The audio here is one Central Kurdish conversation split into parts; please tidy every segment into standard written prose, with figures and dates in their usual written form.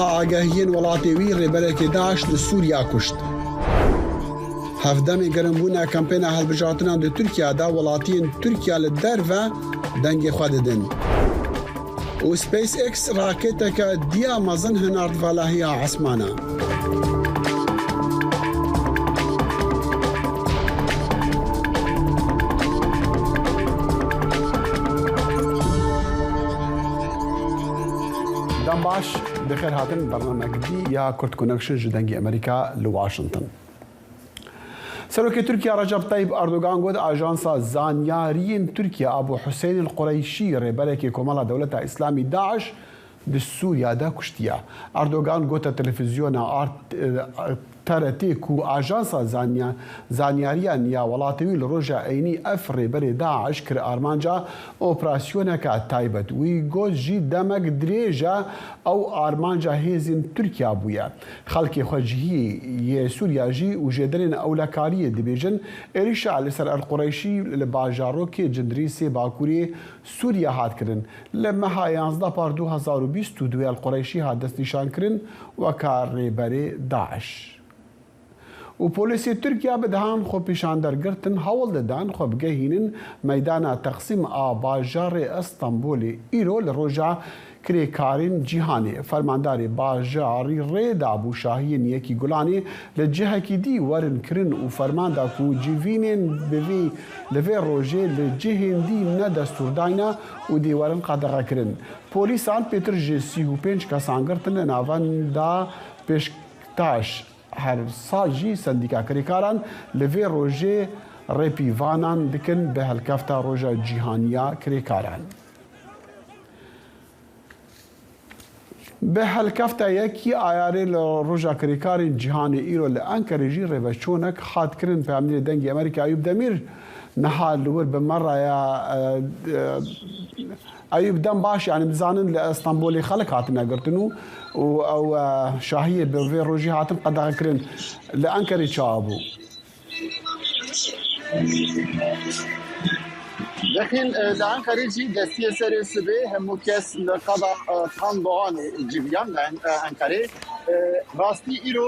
ئاگاهیên welatê wî rêberekê Daeş li Sûriya kuşt. Hevdemê gerimbûna kampêna hilbijartinan di Tirkiye da welatiyên Tirkiye li derve dengê xwe didin. û SpaceX rakêteke diya mezin hinard velahiya esmana. باش بخير هاتن برنامج دي يا كورت كونكشن جدنجي امريكا لواشنطن. سروكي تركيا رجب طيب اردوغان قد اجانسا زانياريين تركيا ابو حسين القريشي ريبركي كومالا دولة اسلامي داعش بسوريا دا كشتيا. اردوغان قد تلفزيون ترتي كو اجانسا زانياريان يا ولاتوي لروجا ايني افري بري داعش كر ارمانجا اوبراسيونكا تايبت وي قد جي دمك دريجا او ارمانجا هيزن تركيا بويا خلقي خوجهي ي سوريا جي وجدرين اولكاريه دبيجن اريشا لسر القريشي لباجاروكي جندريسي باكوري سوريا هات كرن لما ها 11 بار 2022 القريشي هات دست نشان كرن وكار بري داعش. و پۆلیسی تورکیا بدهان خۆ پیشاندەرگرتن هەوڵ دەدان خۆ بگەهێنن مەیدانە تەقسیم ئا باژارێ ئەستەمبولی ئیرۆ لە ڕۆژە کرێکارین جیهانی فەرمانداری باژاری ڕێدا بوو شاهین یەکی گوڵانی لە جهەکی دی وەرن کرن و فەرماندا و جیڤینێن بڤی لەvê ڕۆژێ لە جهێن دی نەدەستورداینە و دیوەرن قەدەغەکردن. پۆلیسان پێتر ji 35 کەسانگرتن لە ناوەندا پێشتاش هر ساجی سندیکا کریکاران لوی روژه رپیوانان دکن به هلکفتا روژه جیهانیا کریکاران. به هلکفتا یکی آیاره روژه کریکارین جیهانی ایرو لانکره جی روشونک خاد کرن پیامنی دنگی امریکا ایوب دمیر نحال لور بمرة يا أيوب دم باش يعني بزانن لإسطنبول خلق هاتنا قرتنو أو شاهية بفي روجي هاتن قد أكرن لأنكري شابو لكن لأنكري جي دستية سري سبي همو كس لقضاء خان دوغان جيبيان لأنكري راستي إيرو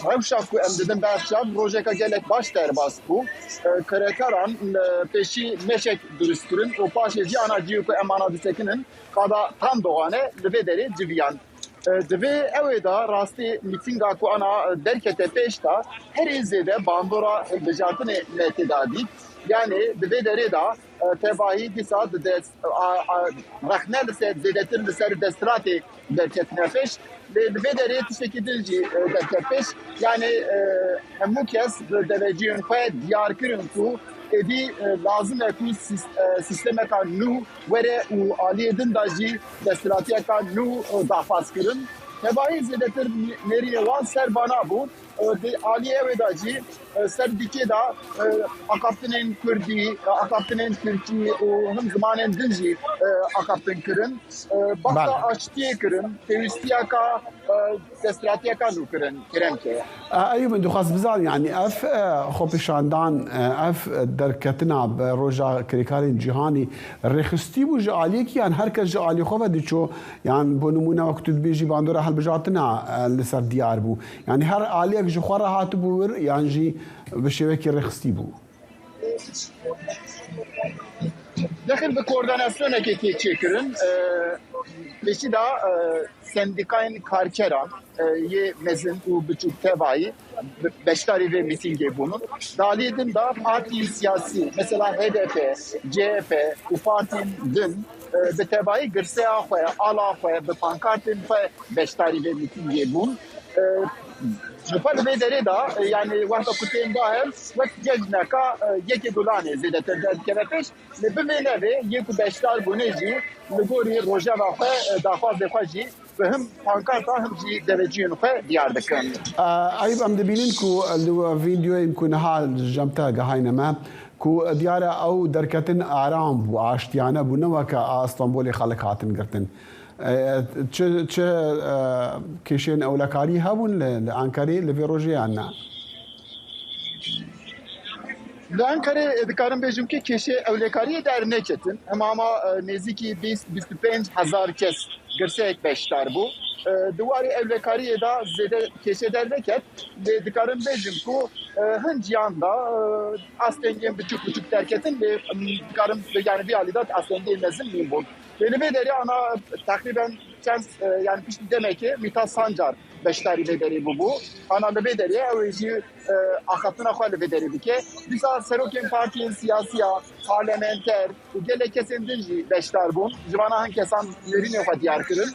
روشاف کو ام ددن باشاب روجeka gelek baş derbas bu karekaran peşi meşek dürüstürün o paşe cana ciu ko emana disekinin kada tam doğane lvederi civiyan dve evda rasti mitinga ko ana derkete peşta her izede bandora bejatine netidadi yani lvederi da tebahi disad des raknel se dedetin ser destrati derketine peş لبدري تشكيدلجي دكتش يعني همو كاس درجين خا ديار كرنتو ادي لازم يكون سيستم كان نو وره و عليدن داجي دستراتيا كان نو دافاس كرن تبعي زدتر نري وان سربانا بو دي عليه وداجي سردكي دا اقابتنين كردي اقابتنين تركي وهم زمانين دلجي اقابتن كرن بقى اشتي كرن تيستيا كا دستراتيا كان كرن كرنكي ايوب من دخاز بزال يعني اف خوبي شاندان اف دركتنا بروجا كريكارين جهاني رخستي بو جاليك يعني هركز جالي خوفا ديشو يعني بنمونه وقت بيجي باندورا هل بجاتنا لسر ديار بو يعني هر عليك جخورا هاتبو يعني جي بشبكه رخصتي بو داخل بكورديناسيون كي تشكرن بشي دا سندikayın karkeran ye mezin u buçuk tebai beştari ve mitinge bunun dalidin da parti siyasi mesela HDP, CHP, u partin din به tebai gırsaya xoya ala xoya be pankartin xoya beştari ve mitinge bunun جفال بدري دا يعني واحد كتير باهم وقت جزنا كا يكي دولاني زيادة تردد كنفش لبمينا في يكو بشتار بونيجي لقوري روجا وفا دافاز دفاجي فهم پانكارتا هم جي درجين وفا ديار دكان أيوب أم دبينين كو اللي فيديو يمكن هال جمتا قهاينا ما كو ديارة أو دركتن آرام وعاشتيانا بونوكا اسطنبولي خلق هاتن قرتن چه کشین اولکاری هبون لانکاری لوی روژی آنها لانکاری دکارم بیشم که کشی اولکاری در نکتن اما نزدیکی 20-25 هزار کس گرسه یک بیشتر بو دواری evlekariye da zede keşeder veket dikarin bejim ku hınciyan da aslenge buçuk terketin ve dikarin yani bir alidat aslenge nezim miyim bu. Beni bederi ana takriben yani pişti demek ki Mithat Sancar beştari bederi bu. Ana bederi evci akatına khale bederi dike. Bisa Seroken Parti'nin siyasiya parlamenter gele kesendinci beştar bun. Jivana han kesan yerin yok diyar kırın.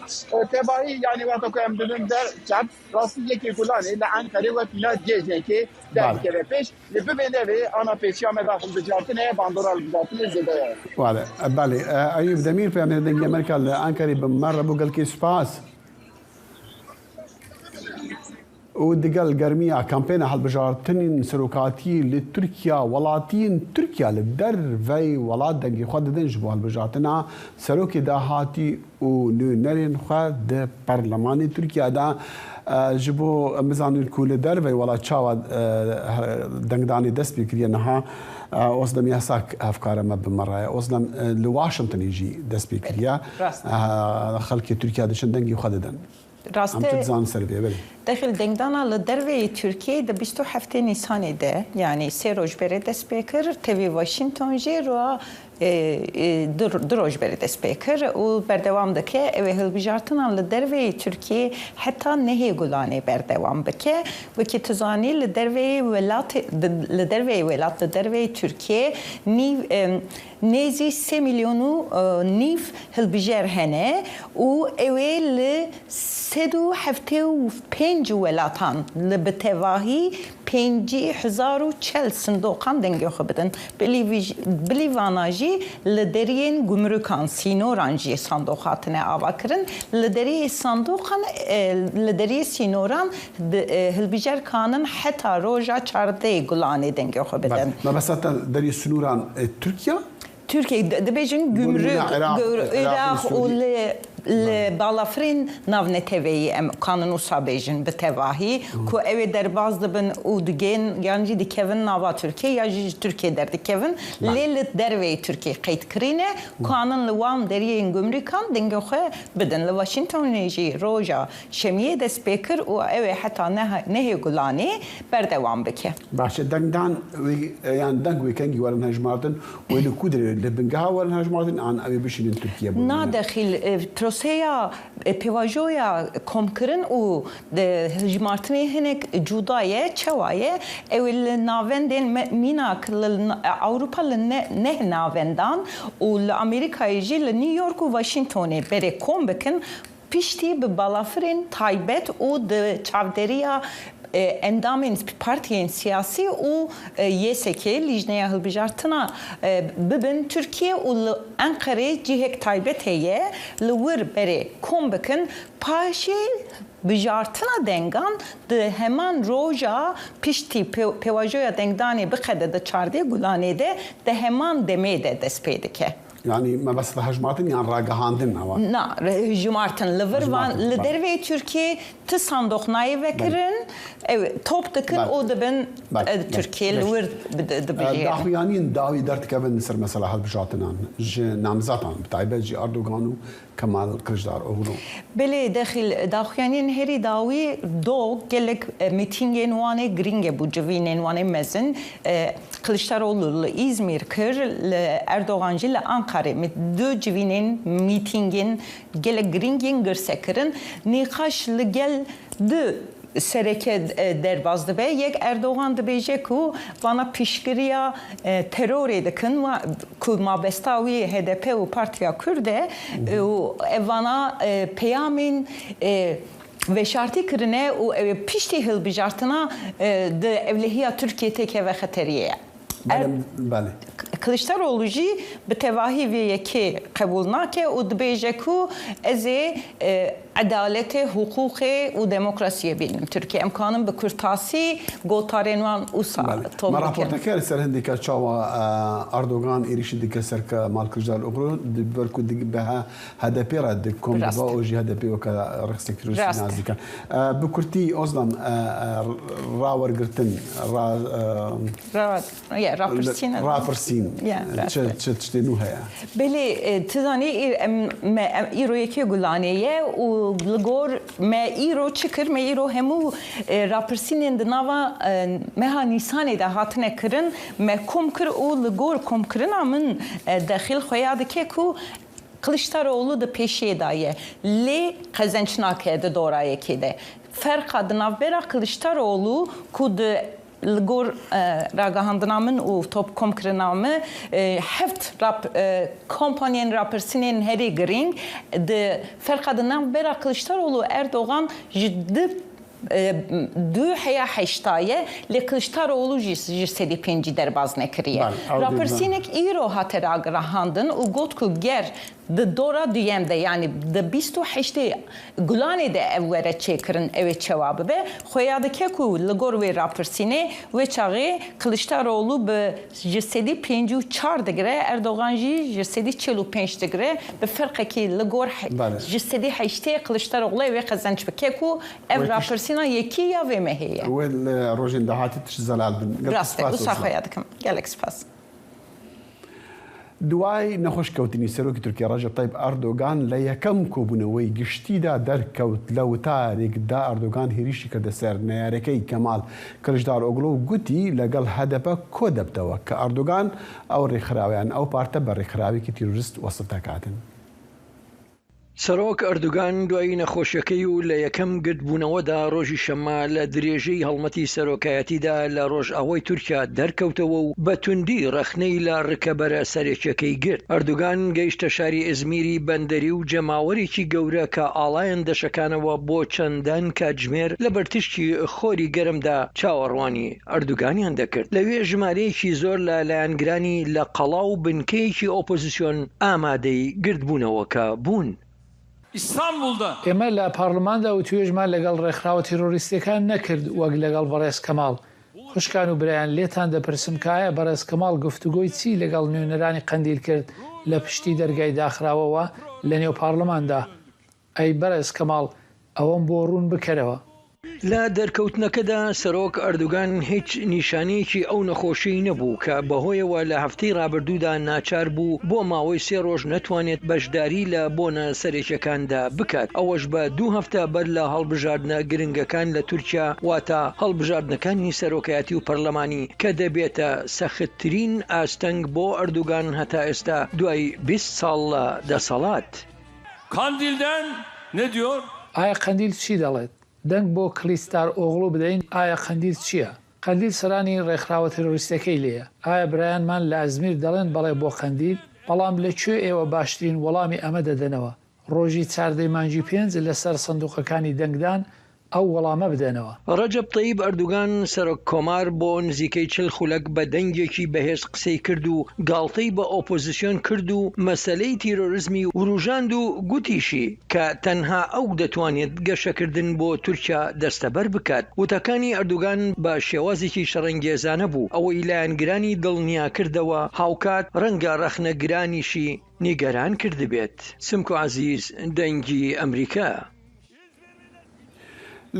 Tebai yani vata ko emdinin der çap rası yeki kulani la Ankara ve Pina diyecek der ki peş le bebene ve ana peşya medafın ticaretine bandoral ticaretine zede. Vale بالي أيوب دمير في أمريكا أنكري بمرة بقول كي سباس ودقل قرمية كامبينا هالبجارتين سروكاتي لتركيا ولاتين تركيا للدر في ولات دنجي خد دنجبو هالبجارتنا سروكي دا هاتي ونرين خد برلماني تركيا دا جبو مزان الكول در في ولات شاوا دنگداني دست بكريا نها وصدم ياساك أفكار ما بمرة وصدم لواشنطن يجي دست بكريا خلك تركيا دشن دنجي خد دن راسته داخل دنگدانا لدروی ترکیه ده 27 نیسان ده یعنی 3 روز بره دست بکر تیوی واشنطن جی رو دروج بره دست بکر و بردوام دکه اوه هلبجارتنا لدروی ترکیه حتی نهی گلانه بردوام بکه و که تزانی لدروی ولات لدروی ترکیه نزی 3 میلیونو نیف هلبجار هنه و اوه ل375 ولاتان لبتواهی 5040 صندوقان دنگی خو بدن بلی واناجی لدرین گمرکان سینورانجی صندوقاتنه آوا کرن لدری صندوقان لدری سینوران هلبیجر کانن حتی روژا 14 گلانه دنگی خو بدن ما بس حتى دري سنوران تركيا دبیجن گمرک عراق و بالافرین ناونتوی ام قانون سابیجن به تواهی کو اوی در باز دبن او دگین یعنی دی کevin ناوا ترکیه یا ترکیه در دی kevin لیلت دروی ترکیه قید کرینه قانون لوام دریین گمرکان دنگو خو بدن ل واشنطن نیجی روجا شمیه دست بکر و اوی حتی نه گلانی بردوام بکه باشه دنگدان يعني دنگ ويكنجي ولا نهجمارتن ولا كودر لبنجها ولا نهجمارتن عن ابي بشين تركيا نا داخل تروسيا بيواجويا كومكرن و هجمارتني هناك جودايه تشوايه او النافندين ميناك اوروبا نه نافندان والامريكا يجي لنيويورك وواشنطن بري كومبكن پشتی به بالافرین تایبت و د چاودریا اندامین پارتیین سیاسی و یسکی لیجنه هلبجارتنا ببن ترکیه و انقره جهک تایبت هیه لور بره کم بکن پاشی بجارتنا دنگان ده همان روژا پشتی پیواجویا دنگدانی بخده ده 14 گلانه ده همان دمیده دست پیده که يعني ما بس هجمارتن يعني راقهاندن هوا نا هجمارتن لفروان لدروي تركيا تصندوق ناي وكرن توب دكن او دبن تركيا لور دبجي داخويانين داوي درت كابن نسر مثلا هالبجاتنا نامزاتان بتاعي جي اردوغانو كمال كرجدار اولو بله داخل داخويانين هري داوي دو gelek mitingin vane gringe bu civinin vane mezin Kılıçdaroğlu İzmir kır Erdoğancı le Ankara mit dö civinin mitingin gelek gringin gırsekirin nikaş le gel dö sereke derbazdı be yek Erdoğan da bece ku bana pişkiriya terör edikin ve ku mabestavi HDP u partiya kurde evana peyamin ve şartı kırne o pişti hilbijartına de evlihiya Türkiye teke ve xateriye. بله Kılıçdaroğlu'cu بتواهی ve yeki kabul nake o dbece ku eze adalete, hukuke و demokrasiye bilim. Türkiye imkanın bir kurtasi gotarenvan usa. ما راپورتکر سر هندی که چاوا اردوغان ایریشی دیگه سر که مال کجدار اغرو برکو دیگه به HDP را دکم با اوجی HDP و که رخصتیروسی نازدیکن بکرتی ازلم راور گرتن راپرسین چه نوعه بله تزانی ایرویکی گلانیه و و لگور ما ایرو چکر ما ایرو همو راپرسینین دنوا مها نیسانی ده هاتنه کرن ما کم کر او لگور کم کرن من داخل خویاد که کو Kılıçdaroğlu da peşe daye. Le kazançnake de doraya kede. Fark adına vera Kılıçdaroğlu kud Lgor ragahandnamın o top komkrenamı heft rap kompanyen rapersinin heri gring de fark adına vera Kılıçdaroğlu Erdoğan ciddi دو حیا حشتایه لکشتاروğlu جسدی پنجی در باز نکریه. راپرسینک ایرو هاتر آگراهاندن و گوت کو گر د دورا دیم ده یعنی د 28 گلانی ده اوره چکرن اوه cevabı به خویاده که کو لگور و راپرسینه و چاقی کلشتاروğlu به جسدی 54 دگره اردوغان جسدی 45 دگره به فرقی که لگور جسدی حشته کلشتاروğlu و قزنچ بکه کو او راپرسینا یکی یا و مهیه. و روزین دهاتی تشزلال بن. راسته و سخویاده کم گلک سپاس. دوای نەخۆشکەوتنی سەرۆکی تورکیا ڕەجەب تایب ئەردۆغان لە یەکەم کۆبوونەوەی گشتیدا دەرکەوت لە وتارێکدا ئەردۆغان هێریشی کردە سەر نەیارەکەی کەمال کلژداروگلو و گوتی لەگەڵ هەدەپە کۆ دەبتەوە کە ئەردۆغان ئەو ڕێکخراویان ئەو پارتە بە ڕێکخراوێکی تیرۆریست وەسف دەکاتن. سەرۆک ئەردوگان دوای نەخۆشیەکەی و لە یەکەم گرتبوونەوەدا ڕۆژی شەممە لە درێژەی هەڵمەتی سەرۆکایەتیدا لە ڕۆژئاوای تورکیا دەرکەوتەوە و بە توندی ڕەخنەی لە ڕکەبەرە سەرێکیەکەی گرت. ئەردوگان گەیشتە شاری ئەزمیری بەندەری و جەماوەرێکی گەورە کە ئاڵایەن دەشەکانەوە بۆ چەندان کاتژمێر لە بەرتشتی خۆری گەرمدا چاوەڕوانی ئەردوگانیان دەکرد. لەوێ ژمارەیەکی زۆر لە لایەنگرانی لە قەڵا و بنکەیەکی ئۆپۆزیسیۆن ئامادەی گرتبوونەوەکە بوون. ئیستانبولدا ئێمە لە پارلماندا و توێژمان لەگەڵ ڕێکخراوە تیرۆریستەکان نەکرد وەک لەگەڵ بەڕێز کەماڵ. خوشکان و برایان لێتان دەپرسم کایە بەڕێز کەماڵ گفتوگۆی چی لەگەڵ نوێنەرانی قەندیل کرد لە پشتی دەرگای داخراوەوە لە نێو پارلماندا. ئەی بەڕێز کەماڵ ئەوەم بۆ ڕوون بکەرەوە. لە دەرکەوتنەکەدا سەرۆک ئەردوگان هیچ نیشانەیەکی ئەو نەخۆشی نەبوو کە بەهۆیەوە لە هەفتەی ڕابردوودا ناچار بوو بۆ ماوەی 3 ڕۆژ نەتوانێت بەشداری لە بۆنە سەرێکیەکاندا بکات. ئەوەش بە 2 هەفتە بەر لە هەڵبژاردنە گرنگەکان لە تورکیا واتە هەڵبژاردنەکانی سەرۆکایەتی و پەرلەمانی کە دەبێتە سەختترین ئاستەنگ بۆ ئەردوگان هەتا ئێستا دوای 20 ساڵ لە دەسەڵات. Kandil'den ne diyor? ئایا قەندیل چی دەڵێت؟ دەنگ بۆ کلیستاروغلو بدەین ئایا قەندیل چییە؟ قەندیل سەرانی ڕێکخراوە تیرۆریستەکەی لێیە. ئایا برایانمان لە ئەزمیر دەڵێن بەڵێ بۆ قەندیل؟ بەڵام لەکوێ ئێوە باشترین وەڵامی ئەمە دەدەنەوە؟ ڕۆژی 4 مانگی 5 لەسەر سندوقەکانی دەنگدان ئەو وەڵامە بدەنەوە. ڕەجەب تەیب ئەردوگان سەرۆک کۆمار بۆ نزیکەی 40 خولەک بە دەنگێکی بەهێز قسەی کرد و گاڵتەی بە ئۆپۆزیسیۆن کرد و مەسەلەی تیرۆریزمی وروژاند و گوتیشی کە تەنها ئەو دەتوانێت گەشەکردن بۆ تورکیا دەستەبەر بکات. وتەکانی ئەردوگان بە شێوازێکی شەڕەنگێزانە بوو ئەوەی لایەنگرانی دڵنیا کردەوە هاوکات ڕەنگە ڕەخنەگرانیشی نیگەران کردبێت. سمکو عەزیز دەنگی ئەمریکا.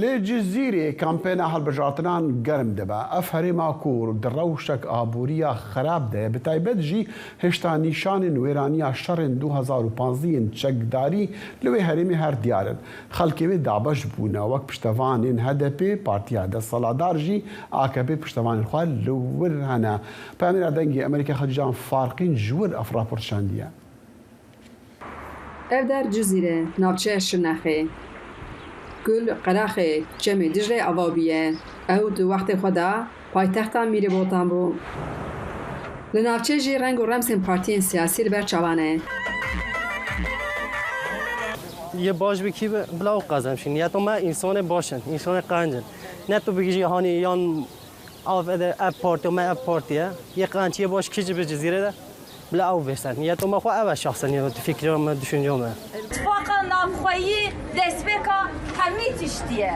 لێ جززیرێ کامپێنە هەڵبژارتنان گەرم دەبە ئەف هەرێما کوور دڕەوشەک ئابوووریە خراپ دەیە بەتایبەت ژی هێشتا نیشانên وێرانیە شەڕên 2015 چەکداری لەوێ هەرێمی هەر دیارن خەڵکێوێ دابەش بوونە وەک پشتەوانên هەدەپێ پارتیا دەسەڵاتدار ژی ئاکەپێ پشتەوانên خوا لەور هەنە پامێرا دەنگی ئەمریکا خەلیجان فارقین ji wir ev raportşandiye. Ev der Cizîre navçeya Şirnexê Gul Qeraxê cemê Diclê avabiye ew di wextê xwe de paytexta Mîrîbotan bû. Li navçe jî reng û remsên partiyên siyasî li ber çavan e. یه باش بکی بلا قزمشین یا تو ما انسان باشن انسان قنجن نه تو بگی هانی یان آف اپ پارتی و ما اپ پارتیه یه قنچیه باش کیجی به جزیره ده بلا او بستن یا تو ما خو اول شخصا یا فکرام düşüncem اتفاقا نامخوایی دست بکا همی تشتیه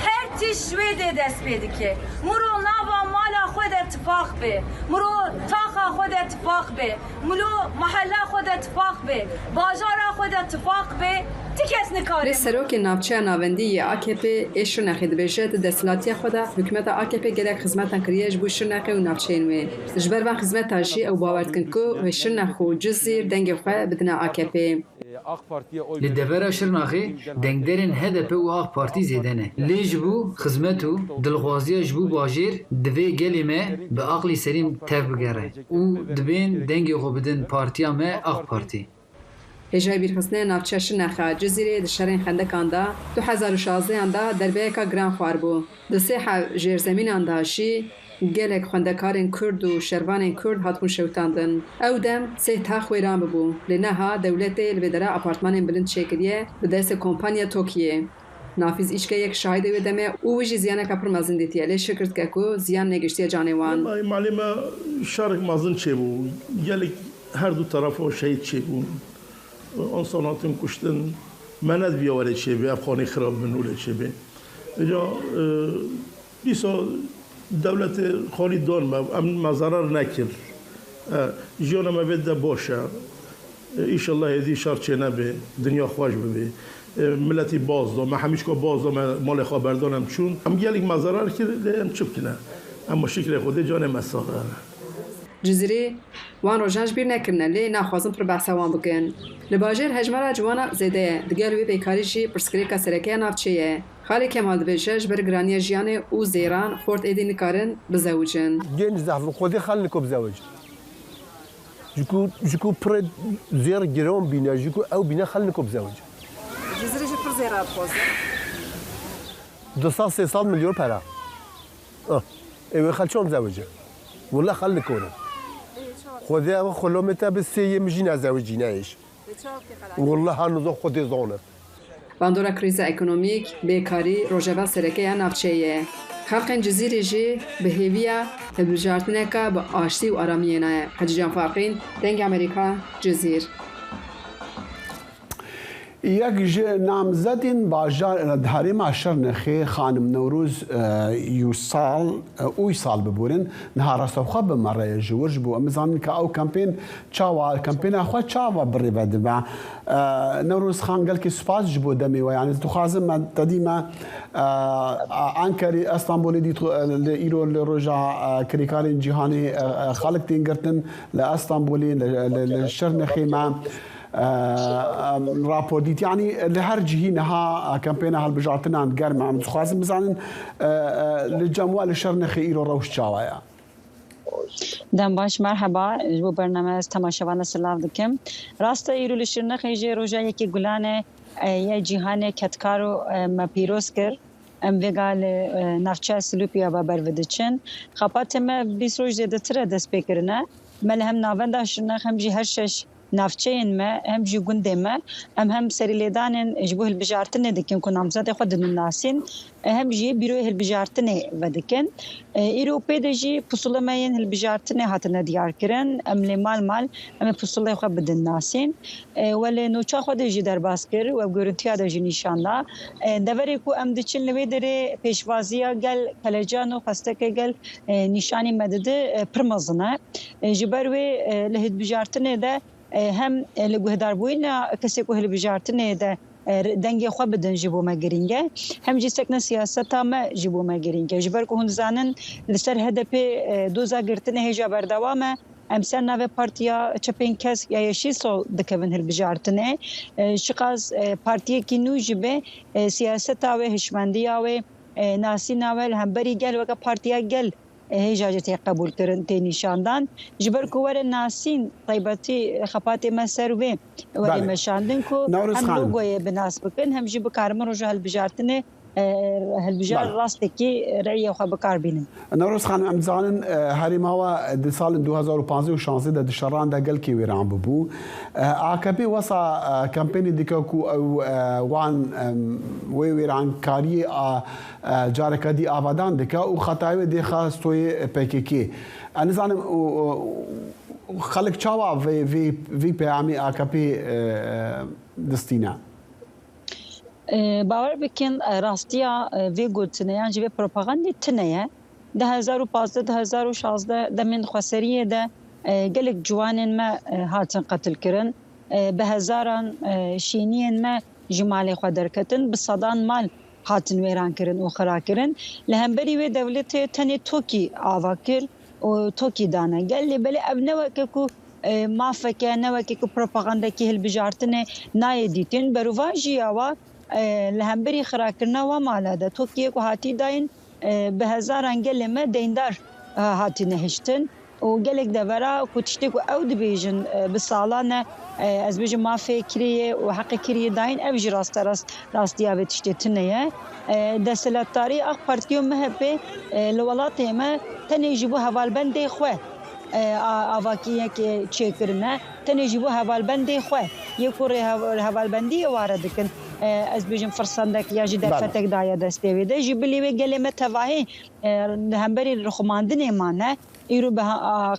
هر تیش ویده دست بیده که مرو ناوا مالا خود اتفاق به مرو تاقا خود اتفاق به مرو محله خود اتفاق به بازارا خود اتفاق به تکس نکاره سروک ناوچه ناوندی AKP Şirnexê dibêje di desthilatiya xwe de hikûmeta AKP gelek xizmetan kiriye ji bo Şirnexê û navçeyên wê. Ji ber van xizmetan jî ew bawer dikin ku Şirnex û Cizîr dengê xwe bidine AKP. لدبر شرناخي دنگدرن هدف و آق پارتی زیدنه لیج بو خدمتو دلغوازی جبو باجیر دوی گلی ما به عقلی سریم تف بگره و دبین دنگی خو بدن پارتیا ما آق پارتی هجای بیرخستنه نافچه شرناخه جزیره دشارین خندکان دا 2016 دا دربیکا گران خوار بو دسیحه جیرزمین دا شی gelek xwendekarên Kurd û şervanên Kurd hatbûn şewtandin. Ew dem sê tax wêran bibû. Lê neha dewletê li vê dera apartmanên bilind çêkiriye bi destê kompanya Tokyoyê. Nafîz îşkeyek şahîdê wê demê û wî jî ziyaneka pir mezin dîtiye. Lê şikir dike ku ziyan negihiştiye canê wan. Malê me şarek mezin çêbû. Gelek her du tarafo şehîd çêbûn. Onsan hatin kuştin me nedbiya were çêbê ev xanê xirab bin û lê çêbê. Eca dîsa دولت خالی دان ما ضرر نکرد جان ما بده باشه ایشالله هدی شر چه نبه دنیا خوش ببه ملتی باز دام ما همیشه که باز دام مال خبردارم چون هم گلیک ما ضرر کرده هم چوب کنه اما شکل خوده جان مساله جزیره وان روژانج بیر نکرنه لی نخوازم پر بحث وان بکن لباجر هجمارا جوانا زیده دگل وی بیکاری جی پرسکریکا سرکه نافچهیه خالی کمال دبیجش بر گرانی جیانه او زیران خورد ایدی نکارن بزوجن گنج زحف خودی خال نکو بزوج جکو پر زیر گرام بینه جکو او بینه خال نکو بزوج جزیره جی پر زیرات خوزه 200-300 میلیون پرا ایوه خال چون بزوجه والله خال نکونه خودی او خلومتا بسیه مجین ازوجی نیش والله هنوز خودی زانه باندورا کریز اکونومیک بیکاری روجبا سرکه نافچهیه خلقین جزیره جی به هیویا هلبجارتنکا با آشتی و آرامیه نه حجیجان فارقین دنگ امریکا جزیر یک نامزدین باجار دهریم شرنخی خانم نوروز اوی سال ببورن نهار رستوخه بمره جورج بو امزان که او کمپین چاوا کمپین اخوا چاوا بری بده با نوروز خان قال که سپاس جبو دمی و یعنی تو خازم من تدیما انکری استانبولی دی ایرو لروجا کریکارین جهانی خالق تینگرتن لاستانبولی لشرنخی ما رابور ديت يعني لهر جهينها كامبينا هالبجارتنا عند قرم عم تخازم بزعن للجموال الشرنخي إيرو روش شاوايا دم باش مرحبا جو برنامج تماشاوان سلاف دکم راست ایرو لشرنخي جي روجا يكي گلانه يا جهان كتكارو ما بيروس كر ام وگال نافچه سلوپیا و برودچن خپات ما 20 روز زیاتر دست بکرنه ملهم ناوند شرنخ هم جي هر شش نافچین ما هم جی گنده ما هم سریلیدان جبوه البجارتنه دکن که نامزد خود ناسین هم جی بیروی البجارتنه و دکن ایروپی دجی پسوله ماین البجارتنه هاتنه دیار کرن املی مال هم پسوله خود بدن ناسین ولی نوچا خود جی در باز کر و گرونتیا دجی نشانده دوری کو ام دچن لوی داره پیشوازیا گل کلجانو خسته گل نشانی مدده پرمزنه جبروی لهد بجارتنه ده هم لگوهدار بوینا کسی که هلبجارتنه ده دنگی خواب بدن جبو ما گرینگه هم جی سکن سیاست ما جبو ما گرینگه جبر که هون زانن لسر هدف دوزا گرتنه هجا بردوامه امسر نوه پارتیا چپین کس یا یشی سال دکون هلبجارتنه شقاز پارتیا کی نو جبه سیاست آوه هشمندی آوه ناسی ناول هم بری گل وکا پارتیا گل هجاجتی قبول کردن تی نشاندن جبر کوور ناسین طیبتی خپات مسر و مشاندن کو هم لوگوی بناس بکن هم جب کارم رو جهل بجارتنه هالبجار راست کی رأی خو بکار بینن نوروز خان امزان هری ما د سال 2015 و 16 د شران د گل کی ویران ببو AKP وسا کمپینی دکو او وان وی ویران کاری جارک دی آبادان دکا او خطای دی خاصوی PKK انا زانم خلق چاوا وی پیامی AKP دستینا باور بکن راستیا وی گوتنه یعنی جوی پروپاگاندی تنه 2015-2016 دمن خسریه ده گلک جوانن ما هاتن قتل کرن به هزاران شینین ما جمالی خو درکتن بصدان مال هاتن ویران کرن و خرا کرن لهمبری و دولت تنی توکی آواکر و توکی دانه گلی بلی ابنه وککو مافکه نوکه که پروپاگاندا که هلبجارتنه نایدیتن بروواجی آوا لهمبری خراکرنا و مالاده تو که هاتی داین به هزار انگل ما دیندار هاتی نهشتن و گلک دورا کتشتی کو او دبیجن بسالانه از بیجم ما فکریه و حق کریه داین اوج راستیا به تشتیتنه دستلاتاری اخ پارتیو مهبه لولاته ما تنجیبو حوالبنده خواه آواکیه که چه کرنه تنجیبو حوالبنده خواه یکوری حوالبندی وارد کن از بیجم فرسندک یا جی دفتک دایا دسته ویده جبلی و گلمه تواهی همبری رخماندن مانه ایرو به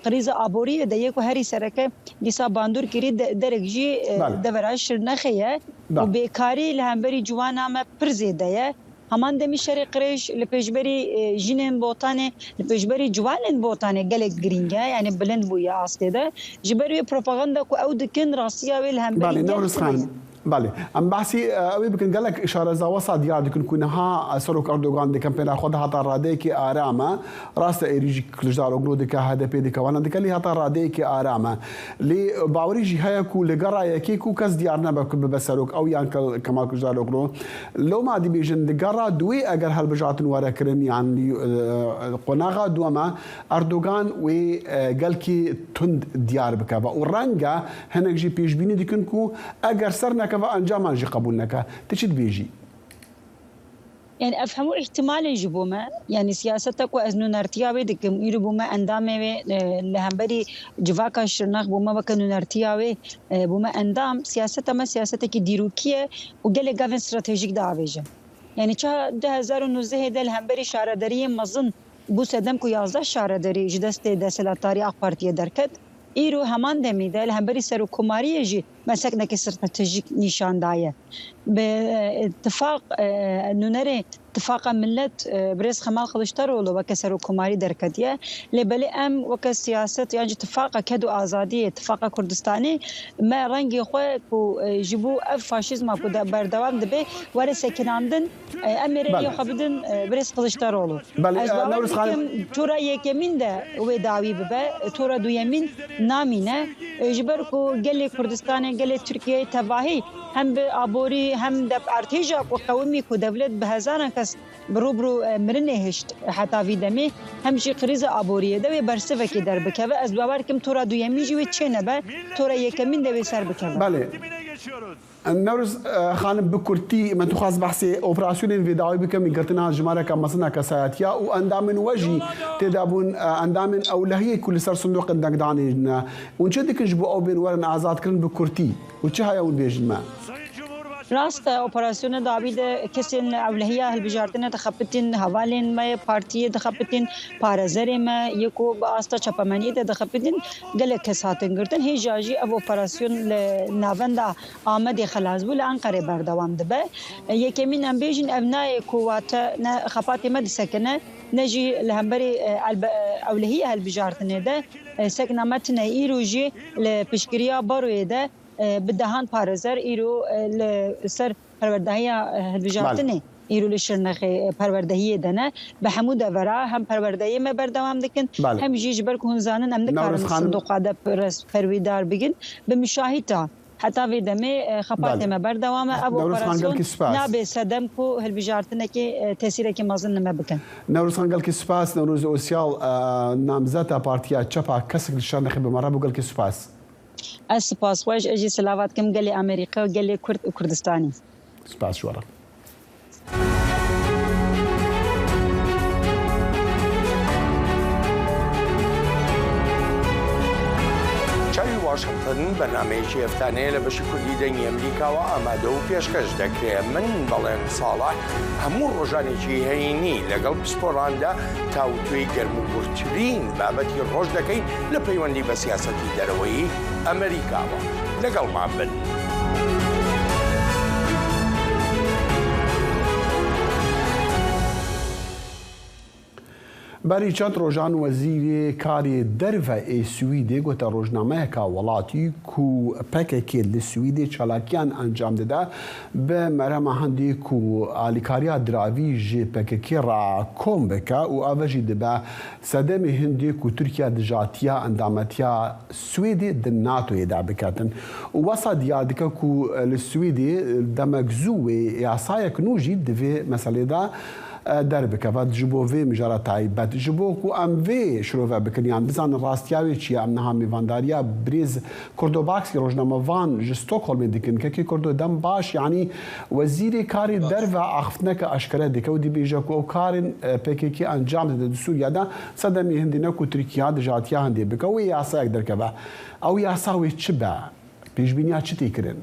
قریز آبوری ده یکو هری سرکه دیسا باندور کری درک جی دورش نخیه و بیکاری لهمبری جوان همه پرزیده همان دمی شری قریش لپیجبری جینن بوتانه لپیجبری جوانن بوتانه گلک گرینگه یعنی بلند بویا آسته جبری پروپاگاندا کو او دکن راستیا ویل همبری نورس خان بله ام بحثی اوی بکن گلک اشاره زاوسا دیار دکن کنها سروک اردوغان دی کمپینا خود هتا راده کی آرامه راست ایریج کلجدار اوگلو دی که هدف دی که وانا دکلی هتا راده کی آرامه لی باوری جی های کو لگرا یکی کو کس دیار نبک بسروک او یان کمال کلجدار اوگلو لو ما دی بیجن دگرا دوی اگر هل بجاتن ورا کرن یعنی قناغا دوما اردوغان و گل کی تند دیار بکبا و رنگا هنگ جی پیش بینی دکن کو اگر سرنا و انجام جی قبول نکه تشد بیجی يعني افهموا احتمال يجيبوما يعني سياستك وازنو نرتياوي دكم يربوما اندامي لهمبري جواكا شرناق بوما بكنو نرتياوي بوما اندام سياسته ما سياستك ديروكيه وقال غافن استراتيجيك داويجه يعني چا 2019 ده لهمبري شاردري مزن بو سدم کو 11 شاردري جدست دسلاتاري اخ بارتيه دركت ایرو همان دمیده لهمبری سروکماری جی مسکنه استراتژیک نشان دایه به اتفاق نونره اتفاق ملت برز خمال خلشترولو وک سروکماری درکتیه لبلی ام وک سیاست یعنی اتفاق کدو آزادی اتفاق کردستانی ما رنگی خو کو جبو اف فاشیزم کو بردوام دبه ور سکناندن امری یو خبدن برز خلشترولو نورس خان تورا یکمین ده و داوی به تورا دو یمین نامینه جبر کو گلی کردستان گلی ترکیه تباهی هم به آبوری هم دب ارتجا کو قومی کو دولت به هزاران کس بروبرو مرنه هشت حتی ویدمی همچی قریز آبوریه ده و برسه کی در بکوه از باور کم تورا دو یمی جوی چه نبه تورا یکمین ده سر بکوه بله نورس خانم بکرتی من تو خواست بحثی اپراسیون ویداوی بکم میگرتنا جماره که مثلا کسایتیا و اندامن وجی تدابون اندامن اولهیه کل سر صندوق دانگدانی اونچه دیگه جبو او بین ورن آزاد کردن بکرتی و چه های اون بیشن ما راست اپراسیون داوید کسی اولهیه هلبجاردن دخبتین حوالین ما پارتی دخبتین پارزر ما یکو باستا چپمنی دخبتین گله کساتن گرتن هی جاجی اب اپراسیون ناوندا آمد خلاص بول انقره بردوام دبه یکمین ام بیجن ابنای قوات خفات مد سکنه نجي لهمبري اولهيه هالبجارتنه ده سكنه متن ايروجي لبشكريا باروي ده بدهان پارزر ایرو سر پروردهی هلبجارتنه ایرو لشرنخ پروردهی دنه به حمود ورا هم پروردهی ما بردوام دکن هم جیج بر کنزانن ام دکارن صندوق ده پرویدار بگن به مشاهده حتی ویدمه خپات ما بردوام ابو اپراسیون نابه صدم کو هلبجارتنه که تاثیر که مازن ما بکن نوروز خان قال که سپاس نوروز اوسیال نامزد پارتیا چپا کسک لشرنخ به مرا بقول که سپاس السپاس واج اجي سلاوات كم قال لي امريكا وقال لي كردستاني سپاس شورا چاوی واشنطن بەنامەیەکی ئەفتانەیە لە بەشی کوردی دەنگی ئەمریکاوە ئامادە و پێشکەش دەکرێت من بەڵێن ساڵح هەموو ڕۆژانێکی هەینی لەگەڵ پسپۆڕاندا تاوتوێی گەرموگورترین بابەتی ڕۆژ دەکەین لە پەیوەندی بە سیاسەتی دەرەوەی ئەمریکاوە لەگەڵمان بن. بەری چەند ڕۆژان وەزیری کاری دەرڤە سویدێ گوتە ڕۆژنامەیەکە وڵاتی و پەکێکێ لە سویدێ چالاکیان ئەنجام دەدا بە مەرەمە هەندێک و ئالیکاریا دراوی ژێ پەکێکی ڕاکۆم بکە و ئاڤەژی دەبە سەدەمی هەندێک و تورکیا دژاتیا ئەندامەتیا سوێدێ د ناتۆیەدا بکاتن و وەسا دیار دکە و لە سویدێ دەمەک زووێ یاسایەک نوژی دەوێ مەسەلێدا دەربکەوە ji bo vê mijara taybet ji bo ku em vê şirove bikiriyan bizanin rastiyavê çi ye em niha mêvandariya birêz Kurdobaksî rojnamevan ji Stockholmê dikin kekê Kurdo dem baş yanî wezîrê karê derve axiftineke eşkere dike û dibêje ku ew karên PKK encam dide di Sûriya de sedemê hindî ne ku Tirkiya dijatiya hindê bike wê yasayek derkeve ew yasa wê çi be pêşbîniya çi tê kirin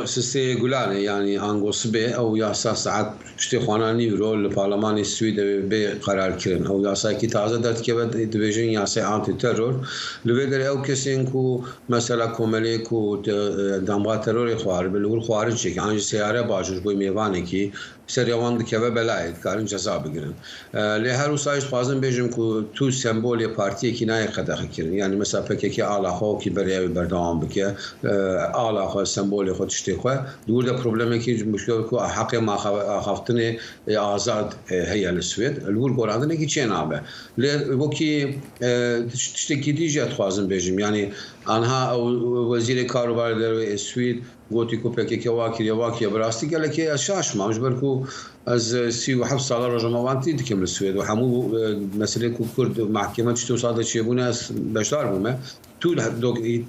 سیستم گلانه یعنی آنگوسبه او یاسا ساعت پشت خوانانی رو لپارلمانی سوئد به قرار کردن او یاسا کی تازه داد که بعد دیویژن یاسا آنتی ترور لودر او کسی کو مثلا کوملی کو دامغا ترور خوار بلور خوارج چی که آنج سیاره باجش بوی میوانی کی سریوان دکه بلاید کارن جزا بگیرن لی هر روزایش خوازم بیجم کو تو سمبولی پارتی کی نای قداخ کردن یعنی مثلا فکر کی آلا خو کی بریای بردام بکه آلا خو سمبول خود تشتیخه دور ده پروبلمی که مشکل کو حق ما خفتنه آزاد هي السويد الور قرانه کی چه نابه لی وکی تشتکی دیجه خوازم بیجم یعنی آنها وزیر کاروبار در سوئد گوتی کو پکی واکی براستی گله که اشاش ما مجبور کو از 37 سال رجموانتی دکم السويد و همو مسئله کو کرد محکمه چطور ساده چه بونه بشدار بومه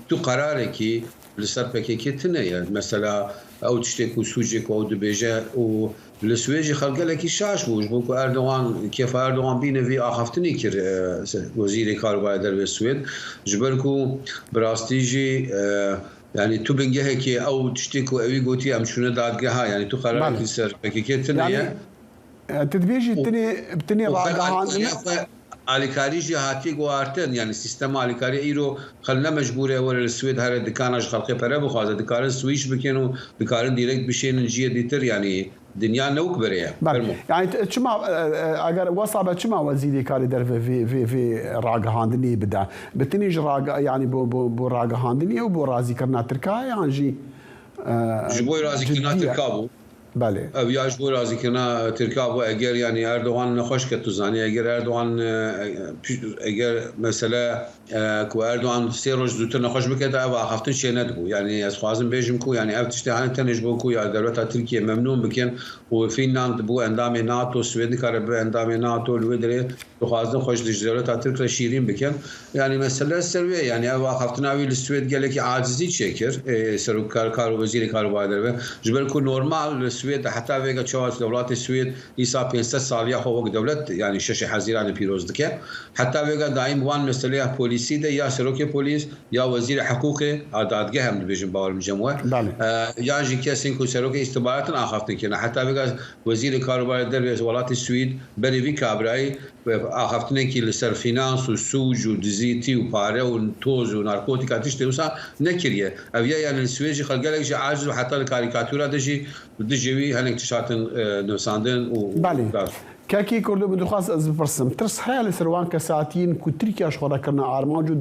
تو قراره که لسر پکیکی تنه مثلا او تشتكي وسوجك او دبيجا ولسويجي خلق لك شاش بوش بوكو اردوغان كيف اردوغان بينا في اخفتني كر وزير كهرباء در السويد جبركو براستيجي يعني تو بنجه كي او تشتكي اوي قوتي ام شنو دادجها يعني تو قرارك لسر پکیکی تنه يعني تدبيجي بتني راغهان آلیکاری جهاتی گوارتن یعنی سیستم آلیکاری ایرو خلنا مجبوره ور السويد هر دکانش خلقی پره بخوازه دکار سویش بکنو دکار دیرکت بشین جیه دیتر یعنی دنیا نوک بریه يعني چما اگر وصابه چما وزيري كاري در في راغهاندني بدا بتنيج راغ يعني بو راغهاندني وبو رازي كرنا تركا يعني جبوي رازي كرنا تركابو بله اویاش بو رازی کنه ترکیه و اگر یعنی اردوغان نخوش که تو زانی اگر اردوغان اگر مثلا کو اردوغان سه روز زودتر نخوش بکرد او هفتن چه ندبو یعنی از خوازم بیجم کو یعنی اف تشتهان تنج بو کو یا دولت ترکیه ممنون بکن و فینلاند بو اندام ناتو سوئد کار به اندام ناتو لودره خوازم خوش دولت ترکیه شیرین بکن یعنی مثلا سروی یعنی او هفتن اوی السوئد گله کی عاجزی چکر سرکار کار وزیر کاروبار در جبر کو نورمال السويد حتى فيجا تشوز دولات السويد إيسا 500 سالية هو دولة يعني شش حزيران بيروز دكه حتى فيجا دائم وان مسؤولية بوليسي ده يا سروكي بوليس يا وزير حقوقي عدادجه هم بيجن باور مجموعة يا جي كاسين كو سروكي استبارات آخرتن كنا حتى فيجا وزير كهرباء در دولات السويد بني في كابراي آخرتن كي لسر فينانس وسوج ودزيتي وباره وتوز وناركوتيكاتيش تيوسا نكريه أبيا يعني السويد خلقلك جي عاجز وحتى الكاريكاتورة دجي جوی هنگ تشاتن نوساندن و بله كاكي كردو بدخواست از بپرسم ترس هيا لسروان كساتين كو تركيا شخورا كرنا آرمانجو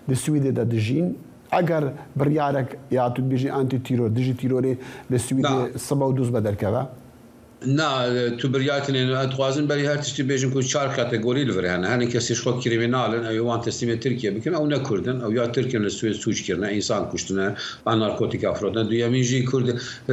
دي سويد دا دجين اگر بريارك يا تدبيجي انتي تيرور دجي تيروري لسويد صبا و دوز بدل كذا نه تو بریاتن اتوازن برای هر تشتی بیشتر کوچ چهار کاتگوری لورهن هنی کسی شخص کریمینالن او وان تسلیم ترکیه بکن او نکردن او یا ترکیه لسوی سوچ کردن انسان کشتن و نارکوتیک افرادن دویمیجی کرد